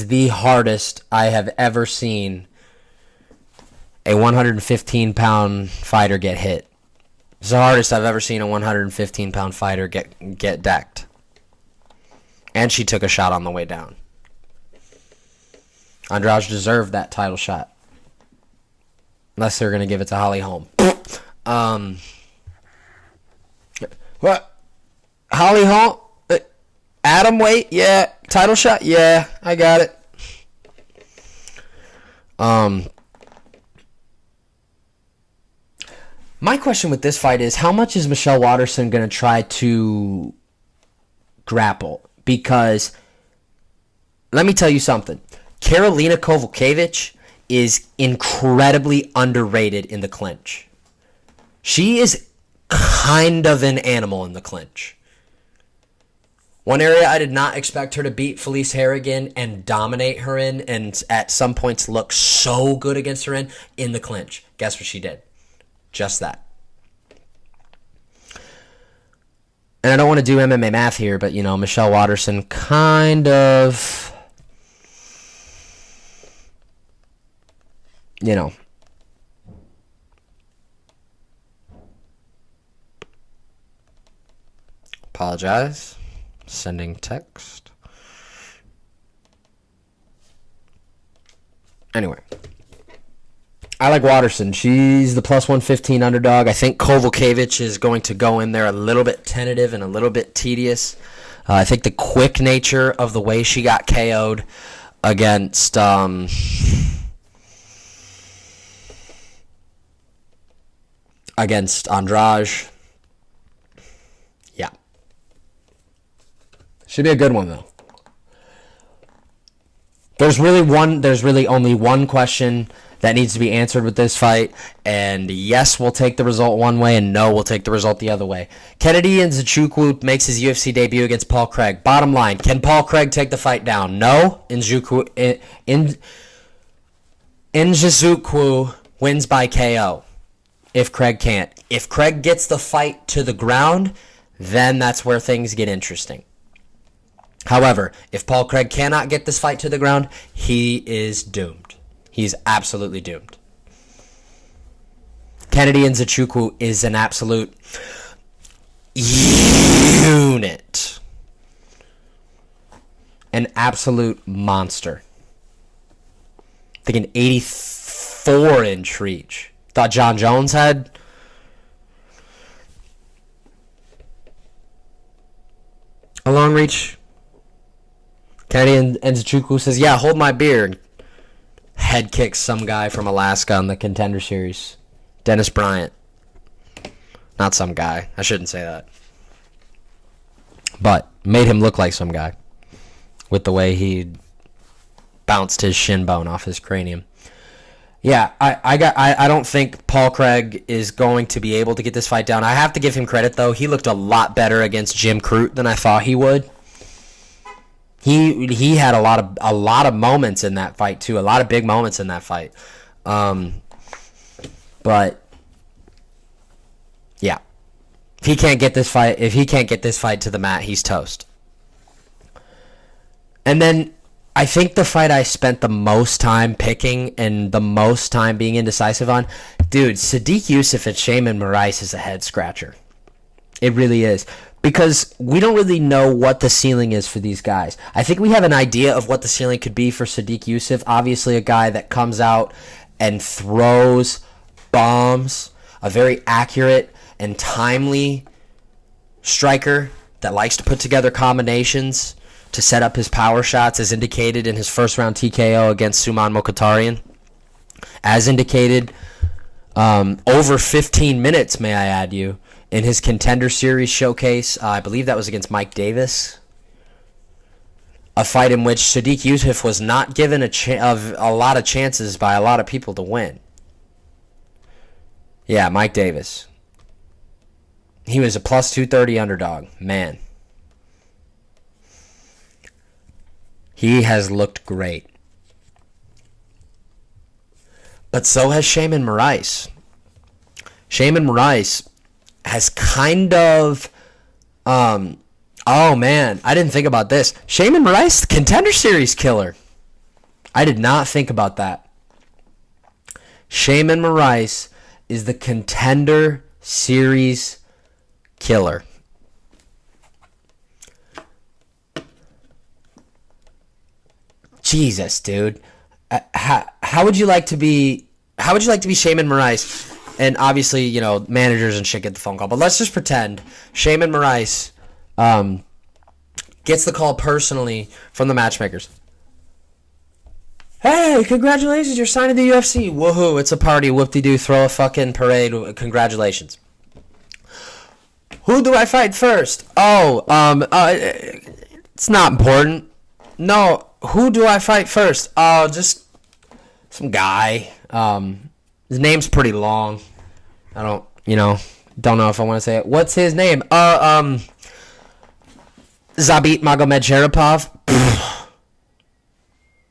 the hardest I have ever seen a 115-pound fighter get hit. It's the hardest I've ever seen a 115-pound fighter get decked. And she took a shot on the way down. Andrade deserved that title shot. Unless they're going to give it to Holly Holm. What? Holly Holm? Atom weight? Yeah. Title shot? Yeah. I got it. My question with this fight is, how much is Michelle Waterson going to try to grapple? Because let me tell you something. Karolina Kowalkiewicz is incredibly underrated in the clinch. She is kind of an animal in the clinch. One area I did not expect her to beat Felice Harrigan and dominate her in, and at some points look so good against her in the clinch. Guess what she did? Just that. And I don't want to do MMA math here, but, Michelle Waterson kind of, apologize. Sending text. Anyway. I like Waterson. She's the plus 115 underdog. I think Kowalkiewicz is going to go in there a little bit tentative and a little bit tedious. I think the quick nature of the way she got KO'd against Andrade. Yeah. Should be a good one, though. There's really only one question that needs to be answered with this fight, and yes, we'll take the result one way, and no, we'll take the result the other way. Kennedy Nzechukwu makes his UFC debut against Paul Craig. Bottom line, can Paul Craig take the fight down? No. Nzechukwu wins by KO if Craig can't. If Craig gets the fight to the ground, then that's where things get interesting. However, if Paul Craig cannot get this fight to the ground, he is doomed. He's absolutely doomed. Kennedy Nzechukwu is an absolute unit. An absolute monster. I think an 84-inch reach. Thought John Jones had a long reach. Kennedy Nzechukwu says, yeah, hold my beer. Head kicks some guy from Alaska on the Contender Series. Dennis Bryant. Not some guy. I shouldn't say that. But made him look like some guy with the way he bounced his shin bone off his cranium. Yeah, I don't think Paul Craig is going to be able to get this fight down. I have to give him credit, though. He looked a lot better against Jim Crute than I thought he would. He had a lot of moments in that fight too, a lot of big moments in that fight. But yeah, if he can't get this fight to the mat, he's toast. And then I think the fight I spent the most time picking and the most time being indecisive on, dude, Sadiq Yusuff and Shaman Moraes is a head scratcher. It really is. Because we don't really know what the ceiling is for these guys. I think we have an idea of what the ceiling could be for Sadiq Yusuff. Obviously a guy that comes out and throws bombs. A very accurate and timely striker that likes to put together combinations to set up his power shots, as indicated in his first-round TKO against Suman Mokhtarian. As indicated, over 15 minutes, may I add you, in his Contender Series showcase. I believe that was against Mike Davis. A fight in which Sadiq Yusuff was not given a lot of chances by a lot of people to win. Yeah, Mike Davis. He was a plus 230 underdog. Man. He has looked great. But so has Shaman Moraes. Shaman Moraes has kind of, oh man, I didn't think about this. Shaman Moraes, the Contender Series killer. I did not think about that. Shaman Moraes is the Contender Series killer. Jesus, dude. How would you like to be? How would you like to be Shaman Moraes? And obviously, managers and shit get the phone call. But let's just pretend Shaman Moraes gets the call personally from the matchmakers. Hey, congratulations, you're signed to the UFC. Woohoo, it's a party. Whoop-de-doo, throw a fucking parade. Congratulations. Who do I fight first? It's not important. No, who do I fight first? Oh, just some guy. His name's pretty long. I don't know if I want to say it. What's his name? Zabit Magomedsharipov.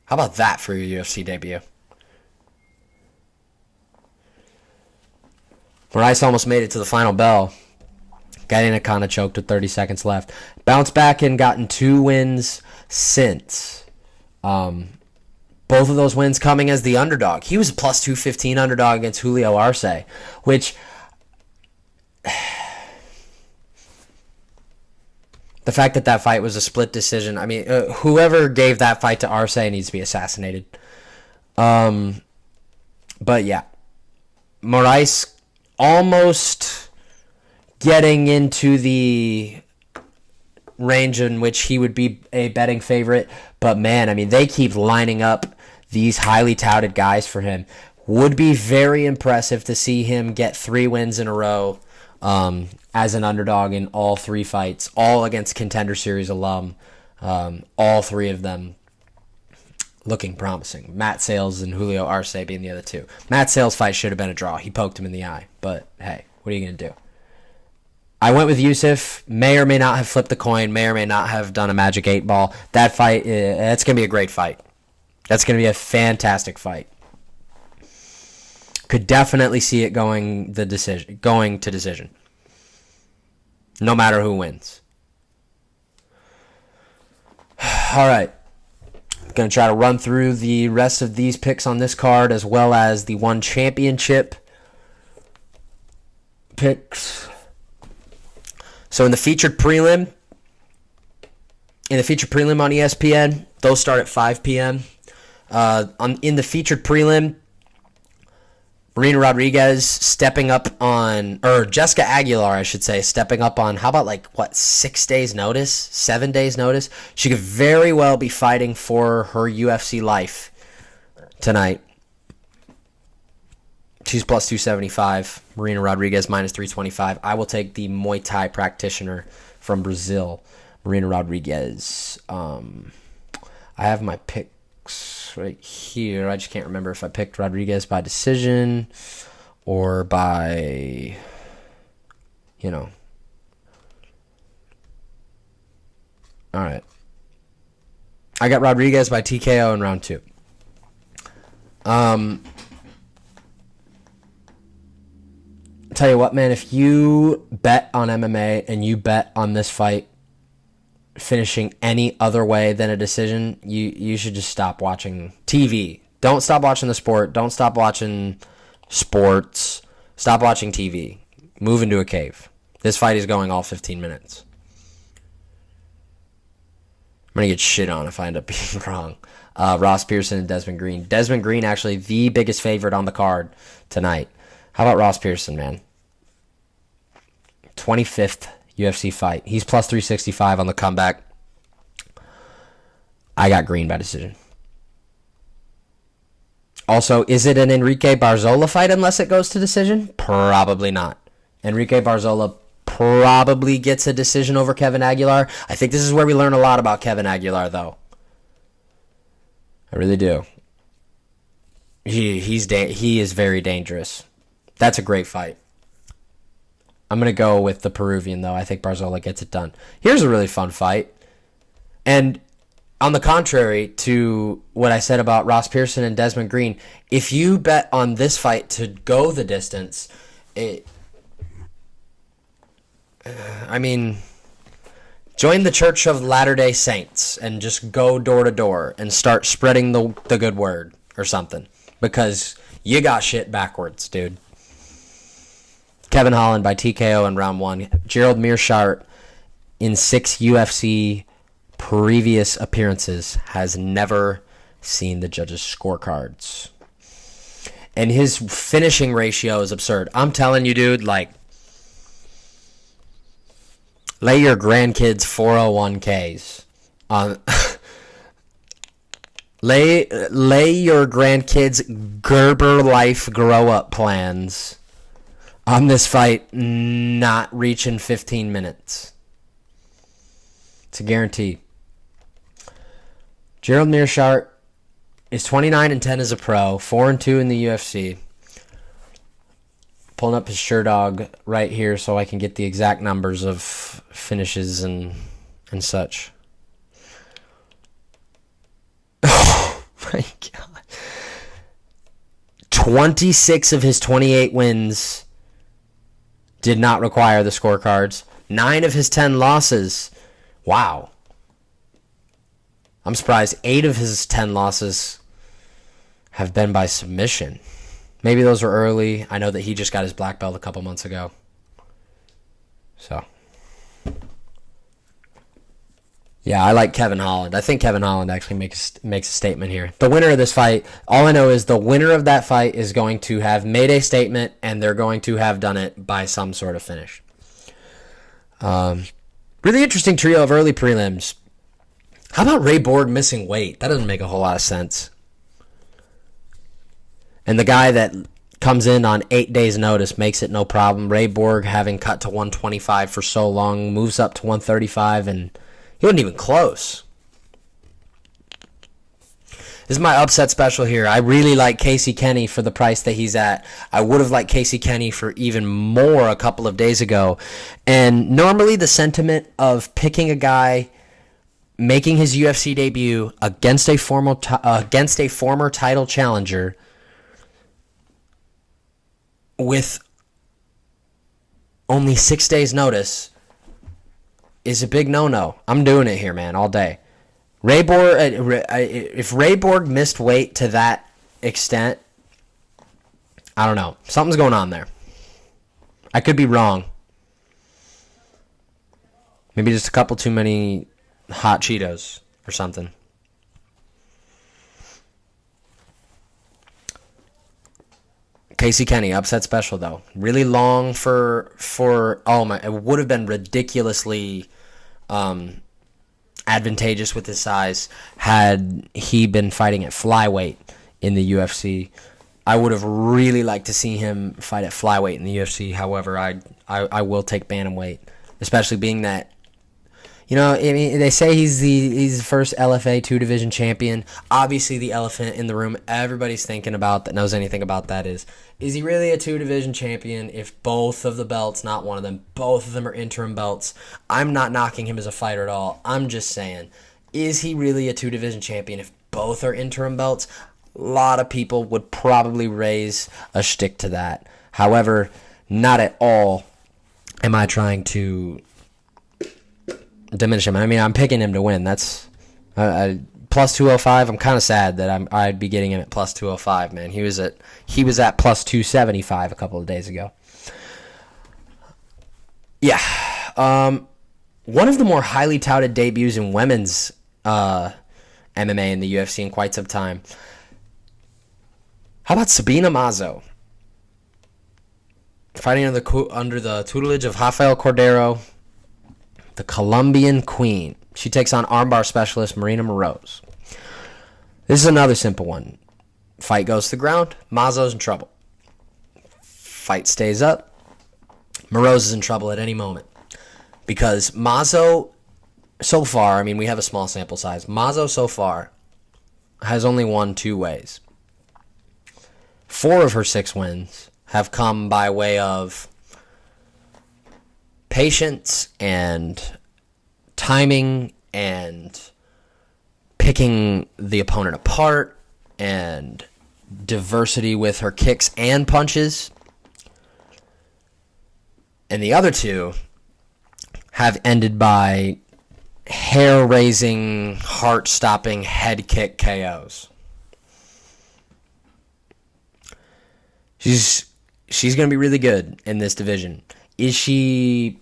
How about that for your UFC debut? Rice almost made it to the final bell. Galina kind of choked with 30 seconds left. Bounced back and gotten 2 wins since. Both of those wins coming as the underdog. He was a plus 215 underdog against Julio Arce, which... the fact that fight was a split decision, I mean, whoever gave that fight to Arce needs to be assassinated. But yeah. Moraes almost getting into the range in which he would be a betting favorite. But man, I mean, they keep lining up these highly touted guys for him. Would be very impressive to see him get 3 wins in a row as an underdog in all 3 fights, all against Contender Series alum. All 3 of them looking promising. Matt Sales and Julio Arce being the other 2. Matt Sales' fight should have been a draw. He poked him in the eye. But, hey, what are you going to do? I went with Yusuf. May or may not have flipped the coin. May or may not have done a magic 8 ball. That fight, that's going to be a great fight. That's going to be a fantastic fight. Could definitely see it going to decision. No matter who wins. All right. Going to try to run through the rest of these picks on this card as well as the one championship picks. So in the featured prelim on ESPN, those start at 5 p.m. In the featured prelim, Marina Rodriguez stepping up on, or Jessica Aguilar, I should say, stepping up on, how about 6 days notice? 7 days notice? She could very well be fighting for her UFC life tonight. She's plus 275. Marina Rodriguez minus 325. I will take the Muay Thai practitioner from Brazil, Marina Rodriguez. I have my picks right here. I just can't remember if I picked Rodriguez by decision or by, All right. I got Rodriguez by TKO in round 2. Tell you what, man, if you bet on MMA and you bet on this fight finishing any other way than a decision, you should just stop watching TV. Don't stop watching the sport. Don't stop watching sports. Stop watching TV. Move into a cave. This fight is going all 15 minutes. I'm going to get shit on if I end up being wrong. Ross Pearson and Desmond Green. Desmond Green actually the biggest favorite on the card tonight. How about Ross Pearson, man? 25th UFC fight. He's plus 365 on the comeback. I got Green by decision. Also, is it an Enrique Barzola fight unless it goes to decision? Probably not. Enrique Barzola probably gets a decision over Kevin Aguilar. I think this is where we learn a lot about Kevin Aguilar, though. I really do. He is very dangerous. That's a great fight. I'm going to go with the Peruvian, though. I think Barzola gets it done. Here's a really fun fight. And on the contrary to what I said about Ross Pearson and Desmond Green, if you bet on this fight to go the distance, join the Church of Latter-day Saints and just go door to door and start spreading the good word or something. Because you got shit backwards, dude. Kevin Holland by TKO in round 1. Gerald Meerschaert in 6 UFC previous appearances has never seen the judges' scorecards. And his finishing ratio is absurd. I'm telling you, dude, lay your grandkids 401ks on lay your grandkids Gerber Life grow-up plans on this fight not reaching 15 minutes. It's a guarantee. Gerald Meerschaert is 29-10 as a pro, 4-2 in the UFC. Pulling up his SureDog right here so I can get the exact numbers of finishes and such. Oh my God. 26 of his 28 wins did not require the scorecards. 9 of his 10 losses. Wow. I'm surprised 8 of his 10 losses have been by submission. Maybe those were early. I know that he just got his black belt a couple months ago. So, yeah, I like Kevin Holland. I think Kevin Holland actually makes a statement here. The winner of this fight, all I know is the winner of that fight is going to have made a statement, and they're going to have done it by some sort of finish. Really interesting trio of early prelims. How about Ray Borg missing weight? That doesn't make a whole lot of sense. And the guy that comes in on 8 days' notice makes it no problem. Ray Borg, having cut to 125 for so long, moves up to 135, and he wasn't even close. This is my upset special here. I really like Casey Kenny for the price that he's at. I would have liked Casey Kenny for even more a couple of days ago. And normally the sentiment of picking a guy making his UFC debut against a former title challenger with only 6 days' notice is a big no-no. I'm doing it here, man, all day. If Ray Borg missed weight to that extent, I don't know. Something's going on there. I could be wrong. Maybe just a couple too many hot Cheetos or something. Casey Kenny, upset special though. Really long for it would have been ridiculously advantageous with his size had he been fighting at flyweight in the UFC. I would have really liked to see him fight at flyweight in the UFC. However, I will take bantamweight, especially being that, you know, I mean, they say he's the first LFA 2-division champion. Obviously, the elephant in the room everybody's thinking about that knows anything about that is he really a 2-division champion if both of the belts, not one of them, both of them are interim belts? I'm not knocking him as a fighter at all. I'm just saying, is he really a 2-division champion if both are interim belts? A lot of people would probably raise a shtick to that. However, not at all am I trying to diminish him. I mean, I'm picking him to win. That's plus 205. I'm kind of sad that I'd be getting him at plus 205. Man, he was at plus 275 a couple of days ago. Yeah, one of the more highly touted debuts in women's MMA in the UFC in quite some time. How about Sabina Mazo? Fighting under the tutelage of Rafael Cordero, the Colombian Queen. She takes on armbar specialist Marina Moroz. This is another simple one. Fight goes to the ground. Mazo's in trouble. Fight stays up. Moroz is in trouble at any moment. Because Mazo, so far, I mean, we have a small sample size. Mazo, so far, has only won 2 ways. 4 of her 6 wins have come by way of patience and timing and picking the opponent apart and diversity with her kicks and punches. And the other 2 have ended by hair-raising, heart-stopping head kick KOs. She's going to be really good in this division. Is she...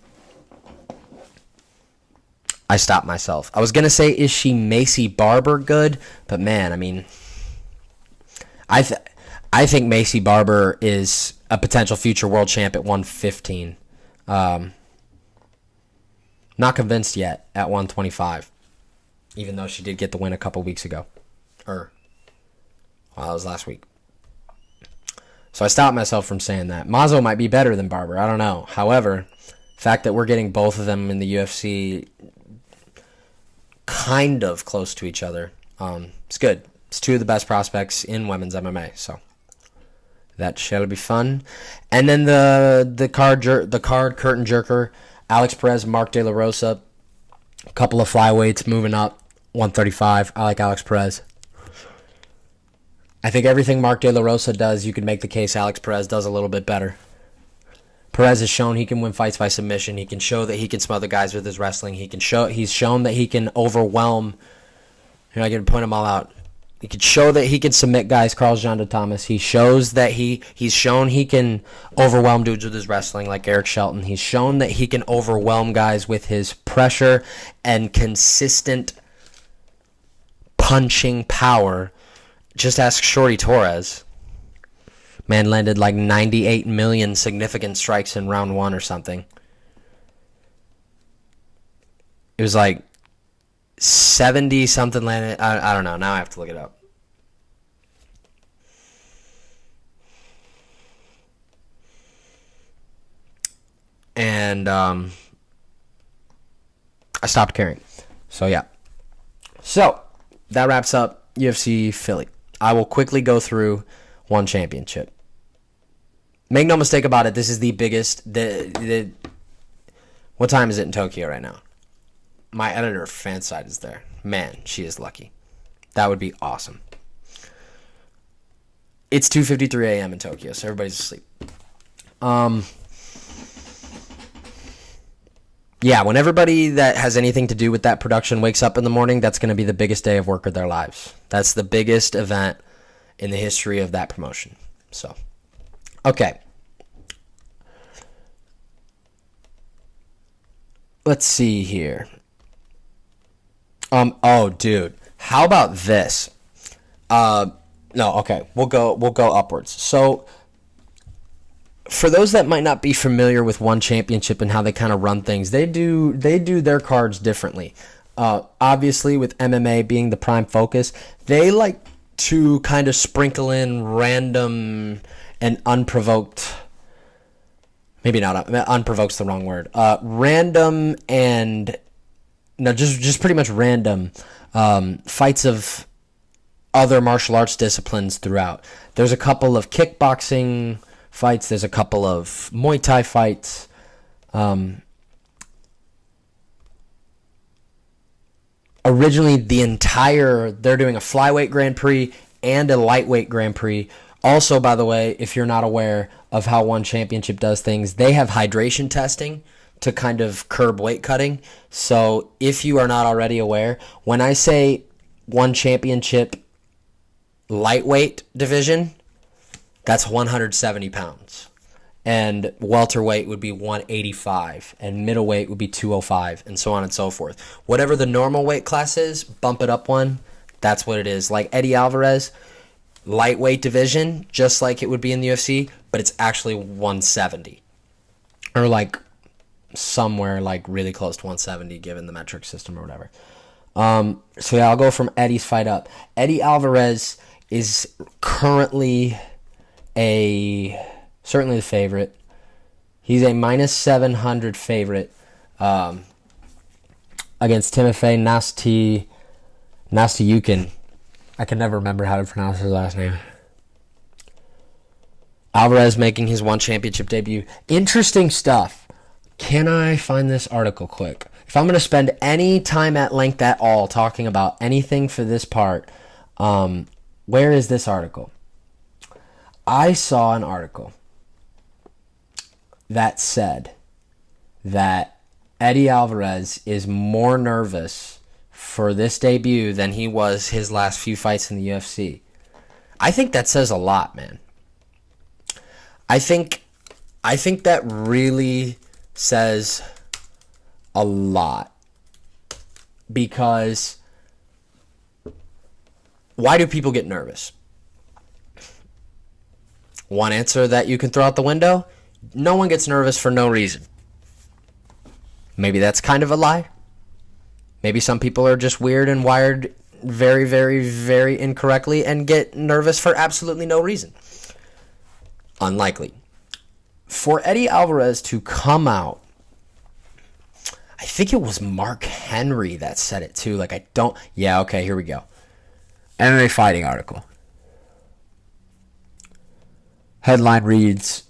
I stopped myself. I was going to say, is she Macy Barber good? But man, I mean, I think Macy Barber is a potential future world champ at 115. Not convinced yet at 125. Even though she did get the win a couple weeks ago. That was last week. So I stopped myself from saying that. Mazo might be better than Barber. I don't know. However, the fact that we're getting both of them in the UFC kind of close to each other, It's good. It's two of the best prospects in women's MMA, so that shall be fun. And then the card curtain jerker, Alex Perez, Mark De La Rosa, a couple of flyweights moving up, 135. I like Alex Perez. I think everything Mark De La Rosa does, you could make the case Alex Perez does a little bit better. Perez has shown he can win fights by submission. He can show that he can smother guys with his wrestling. He's shown that he can overwhelm. You're not going to point them all out. He can show that he can submit guys. Carl Jonda Thomas. He shows that he's shown he can overwhelm dudes with his wrestling, like Eric Shelton. He's shown that he can overwhelm guys with his pressure and consistent punching power. Just ask Shorty Torres. Man landed like 98 million significant strikes in round 1 or something. It was like 70 something landed. I don't know. Now I have to look it up. And I stopped caring. So yeah. So that wraps up UFC Philly. I will quickly go through one championship. Make no mistake about it, this is the biggest. What time is it in Tokyo right now? My editor fan side is there. Man, she is lucky. That would be awesome. It's 2:53 a.m. in Tokyo, so everybody's asleep. Yeah, when everybody that has anything to do with that production wakes up in the morning, that's going to be the biggest day of work of their lives. That's the biggest event in the history of that promotion. So, okay. Let's see here. Oh, dude. How about this? No, okay. We'll go upwards. So, for those that might not be familiar with one championship and how they kind of run things, they do their cards differently. Obviously, with MMA being the prime focus, they like to kind of sprinkle in random and unprovoked. Maybe not. Unprovoked's the wrong word. Random and no, just pretty much random fights of other martial arts disciplines throughout. There's a couple of kickboxing fights. There's a couple of Muay Thai fights. Originally, they're doing a flyweight Grand Prix and a lightweight Grand Prix. Also, by the way, if you're not aware of how one championship does things, they have hydration testing to kind of curb weight cutting. So if you are not already aware, when I say one championship lightweight division, that's 170 pounds. And welterweight would be 185. And middleweight would be 205, and so on and so forth. Whatever the normal weight class is, bump it up one. That's what it is. Like Eddie Alvarez, lightweight division, just like it would be in the UFC, but it's actually 170. Or like somewhere like really close to 170 given the metric system or whatever. So yeah, I'll go from Eddie's fight up. Eddie Alvarez is currently certainly the favorite. He's a minus 700 favorite against Timofey Nastyukhin. I can never remember how to pronounce his last name. Alvarez making his one championship debut. Interesting stuff. Can I find this article quick? If I'm going to spend any time at length at all talking about anything for this part, where is this article? I saw an article that said that Eddie Alvarez is more nervous for this debut than he was his last few fights in the UFC. I think that says a lot, man. I think that really says a lot, because why do people get nervous? One answer that you can throw out the window: no one gets nervous for no reason. Maybe that's kind of a lie. Maybe some people are just weird and wired very, very, very incorrectly and get nervous for absolutely no reason. Unlikely. For Eddie Alvarez to come out, I think it was Mark Henry that said it too. Yeah, okay, here we go. MMA fighting article. Headline reads,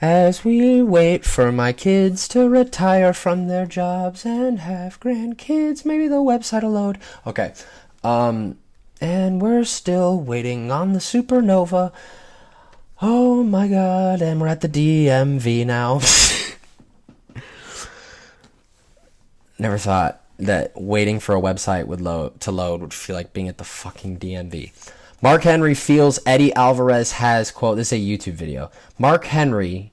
as we wait for my kids to retire from their jobs and have grandkids, maybe the website will load. Okay. And we're still waiting on the supernova. Oh my god, and we're at the DMV now. Never thought that waiting for a website would load would feel like being at the fucking DMV. Mark Henry feels Eddie Alvarez has, quote, this is a YouTube video. Mark Henry,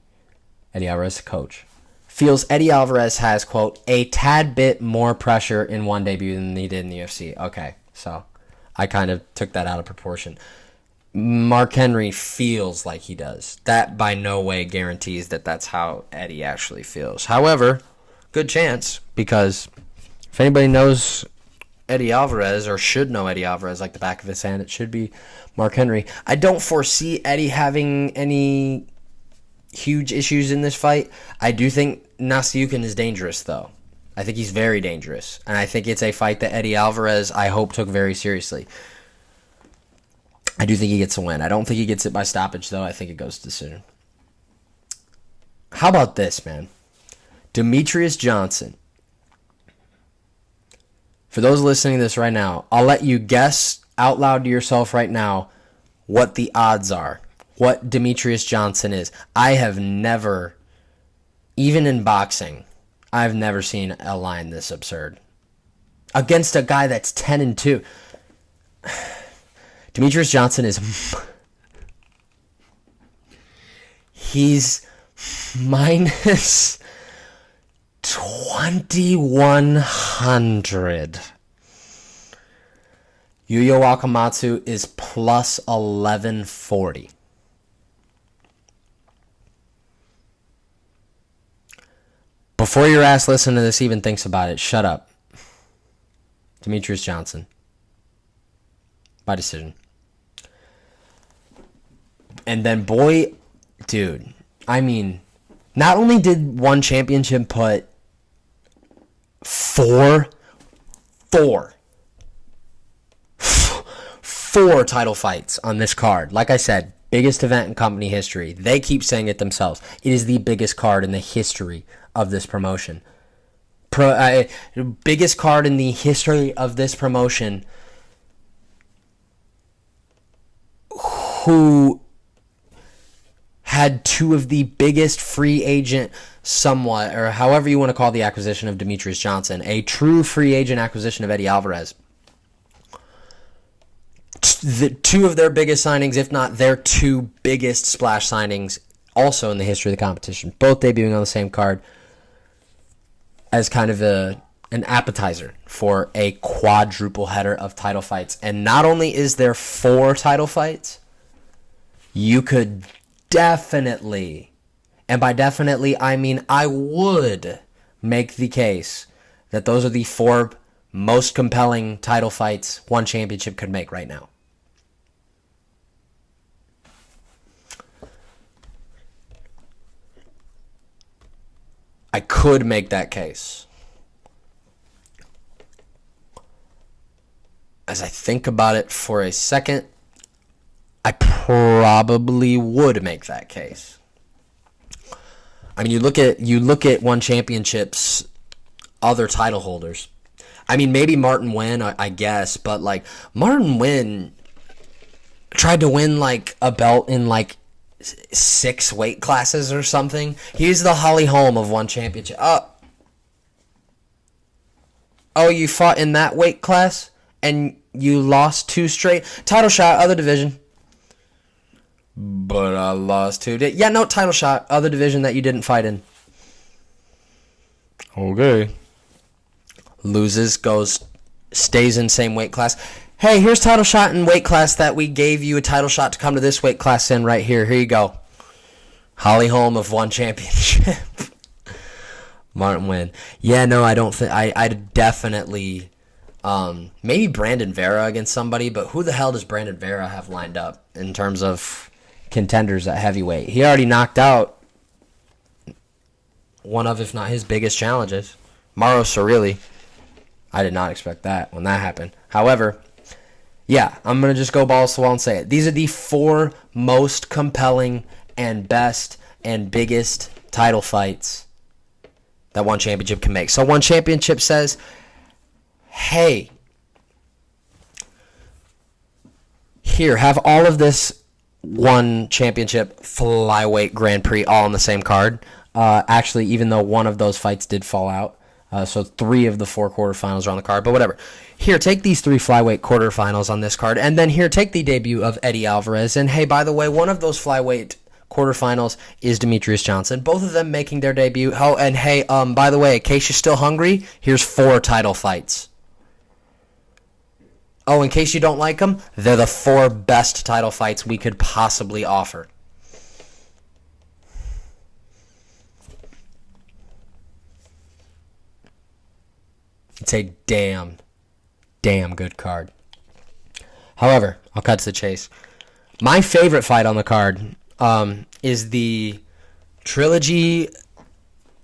Eddie Alvarez, coach, feels Eddie Alvarez has, quote, a tad bit more pressure in one debut than he did in the UFC. Okay, so I kind of took that out of proportion. Mark Henry feels like he does. That by no way guarantees that that's how Eddie actually feels. However, good chance, because if anybody knows Eddie Alvarez, or should know Eddie Alvarez like the back of his hand, it should be Mark Henry. I don't foresee Eddie having any huge issues in this fight. I do think Nasiukin is dangerous, though. I think he's very dangerous. And I think it's a fight that Eddie Alvarez, I hope, took very seriously. I do think he gets a win. I don't think he gets it by stoppage, though. I think it goes to decision. How about this, man? Demetrius Johnson. For those listening to this right now, I'll let you guess out loud to yourself right now what the odds are. What Demetrius Johnson is. I have never, even in boxing, I've never seen a line this absurd. Against a guy that's 10-2. Demetrius Johnson is... he's minus 2,100. Yuya Wakamatsu is plus 1140. Before your ass listening to this even thinks about it, shut up. Demetrius Johnson. By decision. And then, boy, dude, I mean, not only did one championship put four title fights on this card. Like I said, biggest event in company history. They keep saying it themselves. It is the biggest card in the history of this promotion. Biggest card in the history of this promotion. Who had two of the biggest free agent, somewhat, or however you want to call the acquisition of Demetrius Johnson, a true free agent acquisition of Eddie Alvarez. The two of their biggest signings, if not their two biggest splash signings, also in the history of the competition, both debuting on the same card as kind of an appetizer for a quadruple header of title fights. And not only is there 4 title fights, you could definitely, and by definitely I mean I would make the case that those are the 4 most compelling title fights one championship could make right now. I could make that case. As I think about it for a second, I probably would make that case. I mean, you look at one championship's other title holders. I mean, maybe Martin Wynn, I guess, but like Martin Wynn tried to win like a belt in like 6 weight classes or something. He's the Holly Holm of one championship. Oh, you fought in that weight class and you lost 2 straight? Title shot, other division. But I lost 2. Yeah, no, title shot, other division that you didn't fight in. Okay. Loses, stays in same weight class. Hey, here's title shot in weight class that we gave you a title shot to come to this weight class in right here. Here you go. Holly Holm of one championship. Martin Wynn. Yeah, no, I don't think... I'd definitely... maybe Brandon Vera against somebody, but who the hell does Brandon Vera have lined up in terms of contenders at heavyweight? He already knocked out one of, if not his biggest challenges. Mauro Cirilli. I did not expect that when that happened. However, yeah, I'm going to just go balls to the wall and say it. These are the 4 most compelling and best and biggest title fights that one championship can make. So one championship says, hey, here, have all of this one championship flyweight Grand Prix all on the same card. Actually, even though one of those fights did fall out. So 3 of the 4 quarterfinals are on the card, but whatever. Here, take these 3 flyweight quarterfinals on this card, and then here, take the debut of Eddie Alvarez. And hey, by the way, one of those flyweight quarterfinals is Demetrius Johnson. Both of them making their debut. Oh, and hey, by the way, in case you're still hungry, here's 4 title fights. Oh, in case you don't like them, they're the 4 best title fights we could possibly offer. It's a damn good card. However, I'll cut to the chase. My favorite fight on the card is the trilogy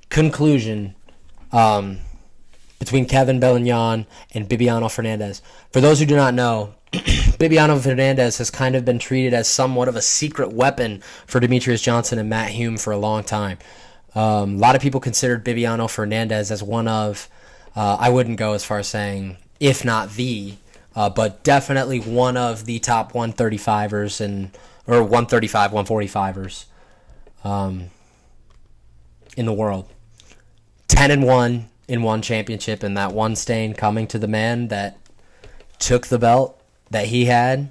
conclusion between Kevin Bellignon and Bibiano Fernandez. For those who do not know, Bibiano Fernandez has kind of been treated as somewhat of a secret weapon for Demetrius Johnson and Matt Hume for a long time. A lot of people considered Bibiano Fernandez as one of, I wouldn't go as far as saying, if not the, but definitely one of the top 135ers or 135, 145ers in the world. 10-1 in one championship, and that one stain coming to the man that took the belt that he had,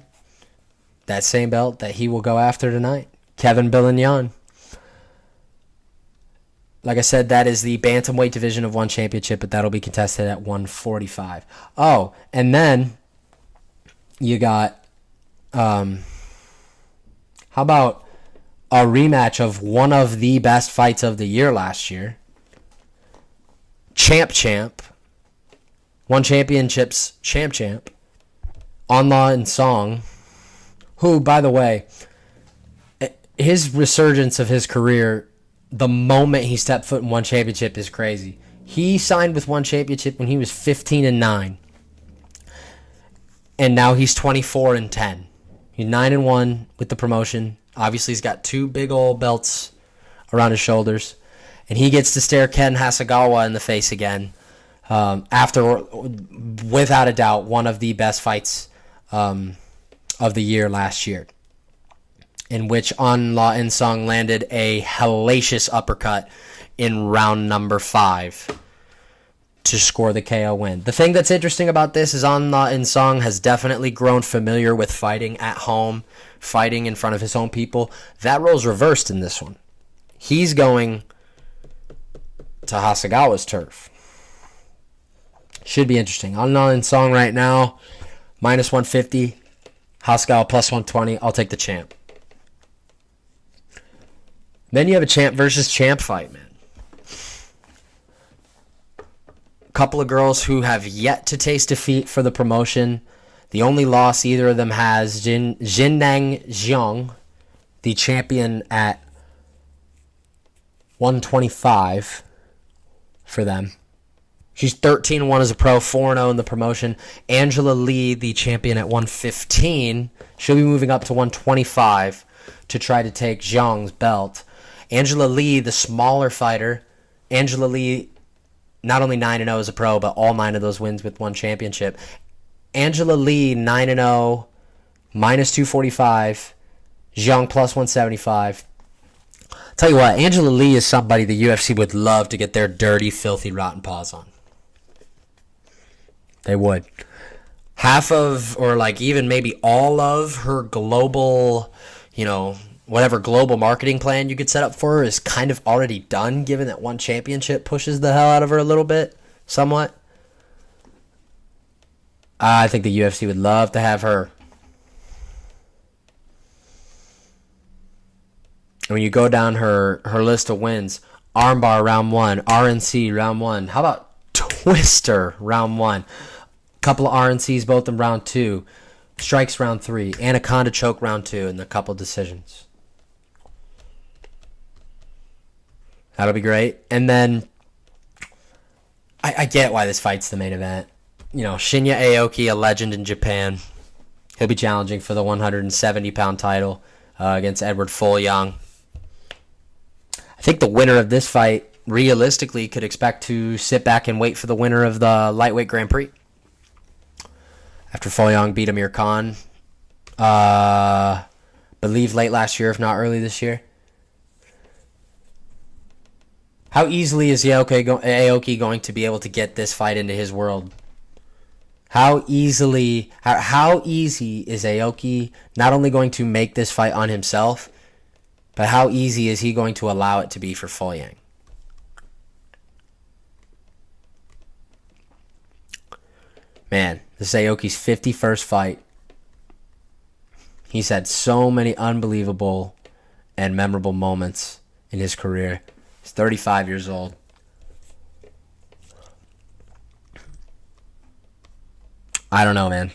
that same belt that he will go after tonight, Kevin Bellignon. Like I said, that is the bantamweight division of one championship, but that'll be contested at 145. Oh, and then you got, how about a rematch of one of the best fights of the year last year? Champ, one championship's champ, On Law and Song, who, by the way, his resurgence of his career, the moment he stepped foot in one championship is crazy. He signed with one championship when he was 15-9. And now he's 24-10. He's 9-1 with the promotion. Obviously, he's got 2 big old belts around his shoulders. And he gets to stare Ken Hasegawa in the face again. After, without a doubt, one of the best fights of the year last year, in which On Law and Song landed a hellacious uppercut in round number 5 to score the KO win. The thing that's interesting about this is On Law and Song has definitely grown familiar with fighting at home, fighting in front of his own people. That role's reversed in this one. He's going to Hasegawa's turf. Should be interesting. On Law and Song right now, minus 150. Hasegawa plus 120. I'll take the champ. Then you have a champ versus champ fight, man. A couple of girls who have yet to taste defeat for the promotion. The only loss either of them has, Jinnang Jiang, the champion at 125 for them. She's 13-1 as a pro, 4-0 in the promotion. Angela Lee, the champion at 115, she'll be moving up to 125 to try to take Jiang's belt. Angela Lee, the smaller fighter. Angela Lee, not only 9-0 as a pro, but all 9 of those wins with one championship. Angela Lee, 9-0, minus 245. Jiang plus 175. Tell you what, Angela Lee is somebody the UFC would love to get their dirty, filthy, rotten paws on. They would. Half of, or like even maybe all of her global, whatever global marketing plan you could set up for her is kind of already done, given that one championship pushes the hell out of her a little bit, somewhat. I think the UFC would love to have her. And when you go down her list of wins, armbar round 1, RNC round 1. How about Twister round 1? Couple of RNCs, both in round 2. Strikes round 3. Anaconda choke round 2, and a couple decisions. That'll be great. And then I get why this fight's the main event. Shinya Aoki, a legend in Japan. He'll be challenging for the 170-pound title against Edward Fol-Yang. I think the winner of this fight, realistically, could expect to sit back and wait for the winner of the lightweight Grand Prix. After Fol-Yang beat Amir Khan, believe late last year, if not early this year. How easily is Aoki going to be able to get this fight into his world? How easy is Aoki not only going to make this fight on himself, but how easy is he going to allow it to be for Fol-Yang? Man, this is Aoki's 51st fight. He's had so many unbelievable and memorable moments in his career. He's 35 years old. I don't know, man.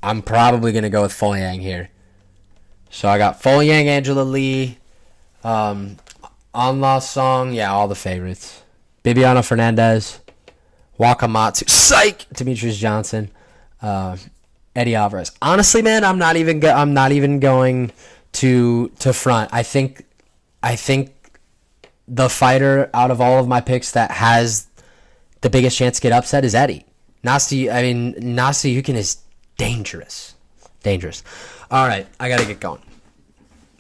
I'm probably going to go with Fol-Yang here. So I got Fol-Yang, Angela Lee, Anla Song, yeah, all the favorites. Bibiano Fernandez, Wakamatsu, psych, Demetrius Johnson, Eddie Alvarez. Honestly, man, I'm not even going to front. I think the fighter out of all of my picks that has the biggest chance to get upset is Eddie. Nasi Yukin is dangerous. All right, I got to get going.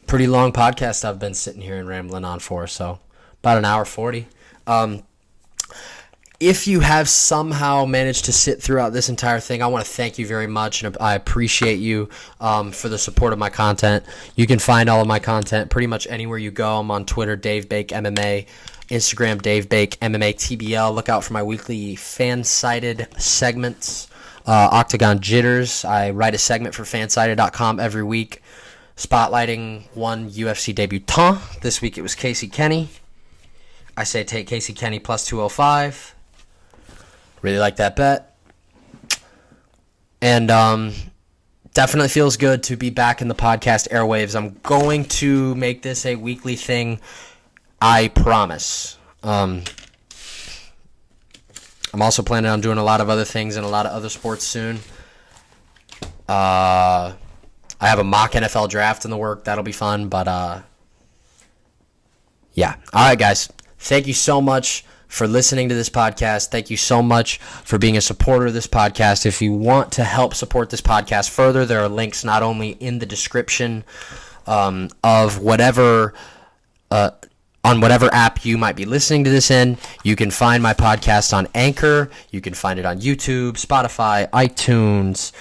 Pretty long podcast I've been sitting here and rambling on for, so about an hour 40. If you have somehow managed to sit throughout this entire thing, I want to thank you very much, and I appreciate you for the support of my content. You can find all of my content pretty much anywhere you go. I'm on Twitter, Dave Bake MMA, Instagram, Dave Bake MMA TBL. Look out for my weekly fan-sided segments. Octagon Jitters. I write a segment for fansided.com every week, spotlighting one UFC debutant. This week it was Casey Kenny. I say take Casey Kenny plus 205. Really like that bet. And definitely feels good to be back in the podcast airwaves. I'm going to make this a weekly thing, I promise. I'm also planning on doing a lot of other things and a lot of other sports soon. I have a mock NFL draft in the work. That'll be fun. But, yeah. All right, guys. Thank you so much for listening to this podcast. Thank you so much for being a supporter of this podcast. If you want to help support this podcast further, there are links not only in the description of whatever on whatever app you might be listening to this in. You can find my podcast on Anchor. You can find it on YouTube, Spotify, iTunes,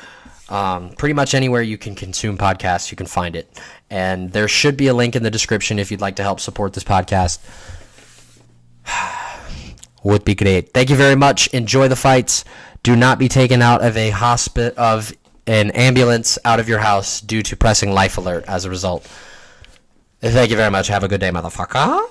pretty much anywhere you can consume podcasts, you can find it. And there should be a link in the description if you'd like to help support this podcast. Would be great. Thank you very much. Enjoy the fights. Do not be taken out of an ambulance out of your house due to pressing life alert as a result. Thank you very much. Have a good day, motherfucker.